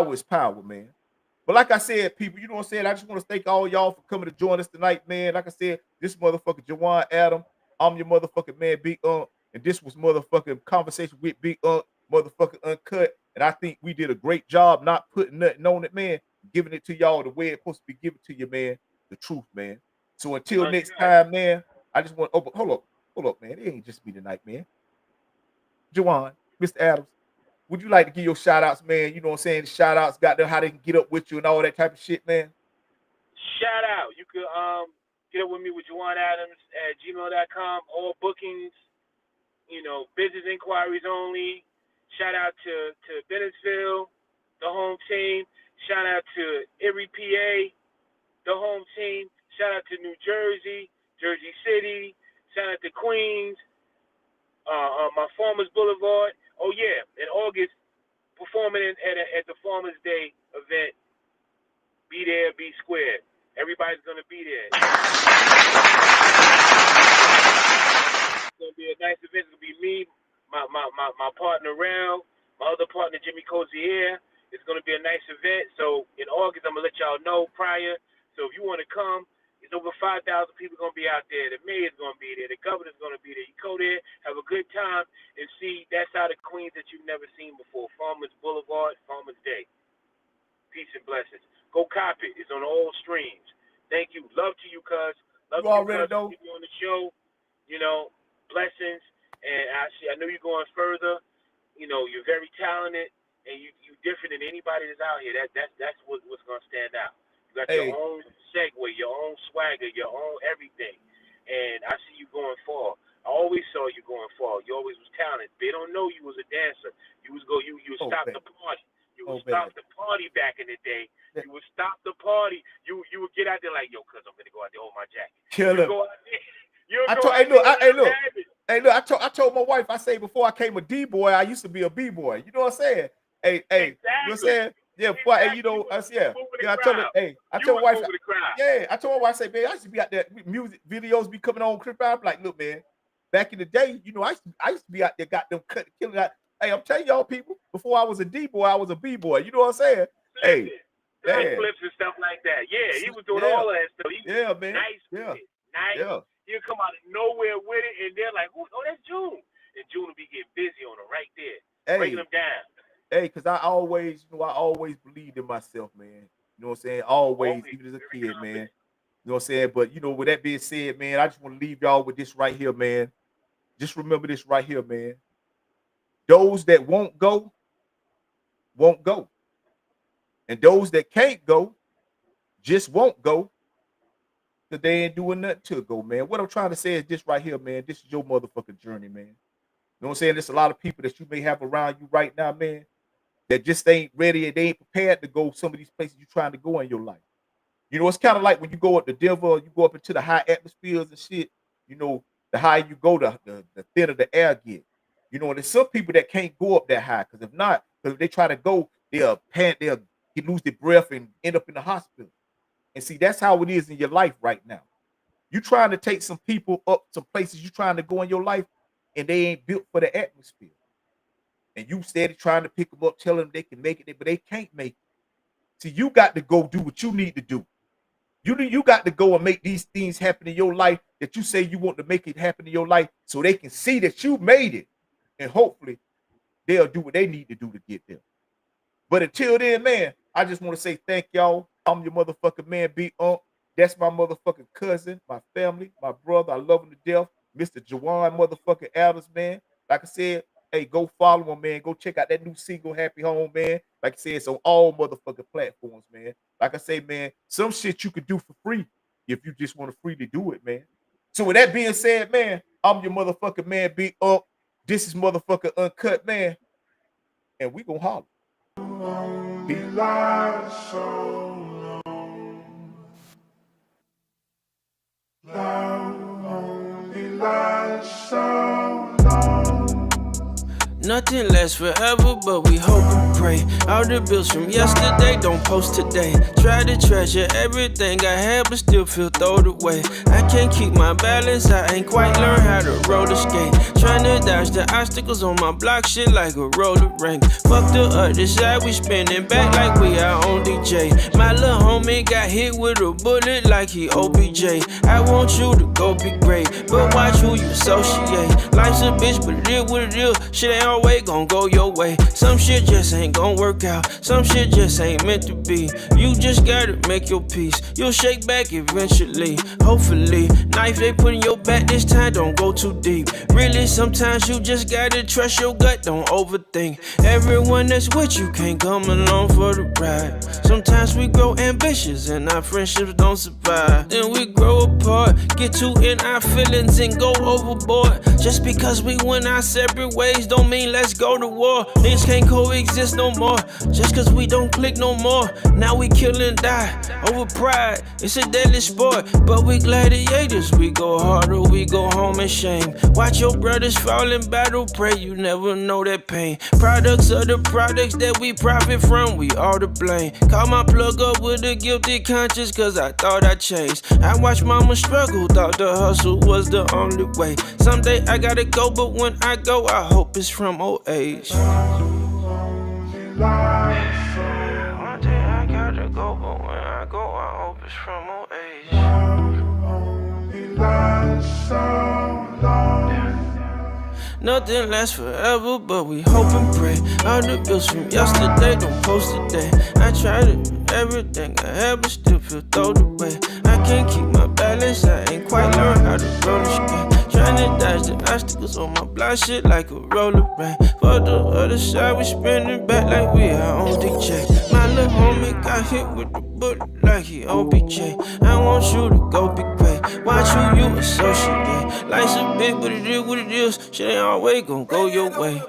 Power is power, man. But like I said, people, you know what I'm saying? I just want to thank all y'all for coming to join us tonight, man. Like I said, this motherfucker Jawan Adam. I'm your motherfucking man, Big Unc. And this was motherfucking conversation with Big Unc, motherfucking Uncut. And I think we did a great job not putting nothing on it, man. Giving it to y'all the way it's supposed to be given to you, man. The truth, man. So until next Uncut. time, man, I just want hold up, man. It ain't just me tonight, man. Jawan, Mr. Adams. Would you like to give your shout outs, man? You know what I'm saying? Shout outs, got them how they can get up with you and all that type of shit, man. Shout out. You could get up with me with Juwan Adams at gmail.com. All bookings, business inquiries only. Shout out to Bennettsville, the home team. Shout out to Erie, PA, the home team. Shout out to New Jersey, Jersey City. Shout out to Queens, my Farmers Boulevard. Oh yeah, in August, performing at the Farmers Day event. Be there, be square. Everybody's gonna be there. It's gonna be a nice event. It's gonna be me, my partner Rel, my other partner Jimmy Cozier. It's gonna be a nice event. So in August, I'm gonna let y'all know prior. So if you want to come, it's over 5,000 people gonna be out there. The mayor's gonna be there. The governor's gonna be there. You go there, have a good time, and see that side of Queens that you've never seen before. Farmers Boulevard, Farmers Day. Peace and blessings. Go cop it. It's on all streams. Thank you. Love to you, cuz. Love You to you, already cuz. know. Keep you on the show. Blessings. And I know you're going further. You're very talented, and you different than anybody that's out here. That's what's gonna stand out. You got your Hey, own segue, your own swagger, your own everything. And I see you going far. I always saw you going far. You always was talented. They don't know you was a dancer. You would oh stop bad, the party. You oh would stop bad. the party back in the day. Yeah. You would stop the party. You would get out there like, yo, cuz I'm gonna go out there, hold my jacket. Kill You him. go out there. You'll I go told, out there hey without look, having. I told my wife. I say before I came a D boy, I used to be a B boy. You know what I'm saying? Hey, you know what I'm Exactly. saying? Yeah, before, hey, Exactly. You I was, said, you was moving the I told her, crowd. hey, I You told was my wife, moving the crowd. yeah, I told my wife, I say, man, I used to be out there, music videos be coming on, Crip out. I'm like, look, man, back in the day, I used to be out there, got them killing out. Hey, I'm telling y'all, people, before I was a D boy, I was a B boy. You know what I'm saying? Hey, Slide man, flips and stuff like that. Yeah, he was doing yeah, all of that stuff. He was yeah, man, nice yeah, with it. Nice. yeah. He'll come out of nowhere with it, and they're like, oh, that's June. And June will be getting busy on him right there, breaking Hey, him down. hey, because I always believed in myself, man. You know what I'm saying? Always, Always even as a very kid, man. confident. You know what I'm saying? But with that being said, man, I just want to leave y'all with this right here, man. Just remember this right here, man. Those that won't go. And those that can't go just won't go because they ain't doing nothing to go, man. What I'm trying to say is this right here, man. This is your motherfucking journey, man. You know what I'm saying? There's a lot of people that you may have around you right now, man, that just ain't ready and they ain't prepared to go some of these places you're trying to go in your life. It's kind of like when you go up to Denver, you go up into the high atmospheres and shit. The higher you go, the thinner the air get. And there's some people that can't go up that high because if they try to go, they'll lose their breath and end up in the hospital. And see, that's how it is in your life right now. You trying to take some people up some places you trying to go in your life, and they ain't built for the atmosphere. And you steady trying to pick them up, telling them they can make it, but they can't make it. See, you got to go do what you need to do. You got to go and make these things happen in your life that you say you want to make it happen in your life so they can see that you made it. And hopefully they'll do what they need to do to get there. But until then, man, I just want to say thank y'all. I'm your motherfucking man, Big Unc. That's my motherfucking cousin, my family, my brother. I love him to death. Mr. Jawan motherfucking Adams, man. Like I said, hey, go follow him, man. Go check out that new single, Happy Home, man. Like I said, it's on all motherfucking platforms, man. Like I say, man, some shit you could do for free if you just want to freely do it, man. So with that being said, man, I'm your motherfucking man, Big Unc. This is motherfucking Uncut, man. And we gonna holler. Nothing lasts forever, but we hope and pray. All the bills from yesterday don't post today. Try to treasure everything I had, but still feel thrown away. I can't keep my balance, I ain't quite learned how to roller skate. Trying to dodge the obstacles on my block, shit like a roller rink. Fuck the other side, we spinning back like we our own DJ. My little homie got hit with a bullet like he OBJ. I want you to go be great, but watch who you associate. Life's a bitch, but it is what it is. Shit ain't always gon' go your way. Some shit just ain't gon' work out. Some shit just ain't meant to be. You just gotta make your peace. You'll shake back eventually. Hopefully, knife they put in your back this time don't go too deep. Really, sometimes you just gotta trust your gut, don't overthink. Everyone that's with you can't come along for the ride. Sometimes we grow ambitious and our friendships don't survive. Then we grow apart, get too in our feelings and go overboard. Just because we went our separate ways don't mean let's go to war. Niggas can't coexist no more. Just cause we don't click no more. Now we kill and die over pride. It's a deadly sport, but we gladiators. We go harder, we go home in shame. Watch your brothers fall in battle, pray you never know that pain. Products of the products that we profit from, we all to blame. Call my plug up with a guilty conscience cause I thought I changed. I watched mama struggle, thought the hustle was the only way. Someday I gotta go, but when I go, I hope it's from old age. One day I gotta go, but when I go, I hope it's from old age. Nothing lasts forever, but we hope and pray. All the bills from yesterday don't post today. I tried it, everything I had, but still feel thrown away. I can't keep my balance, I ain't quite learned how to roller skate. Trying to dodge the obstacles on my block, shit like a roller rink. For the other side, we spinning back like we our own DJ. My little homie got hit with the bullet like he OBJ. I want you to go be great. Watch who you associate. Life's a bit, but it is what it is. Shit ain't always gon' go your way.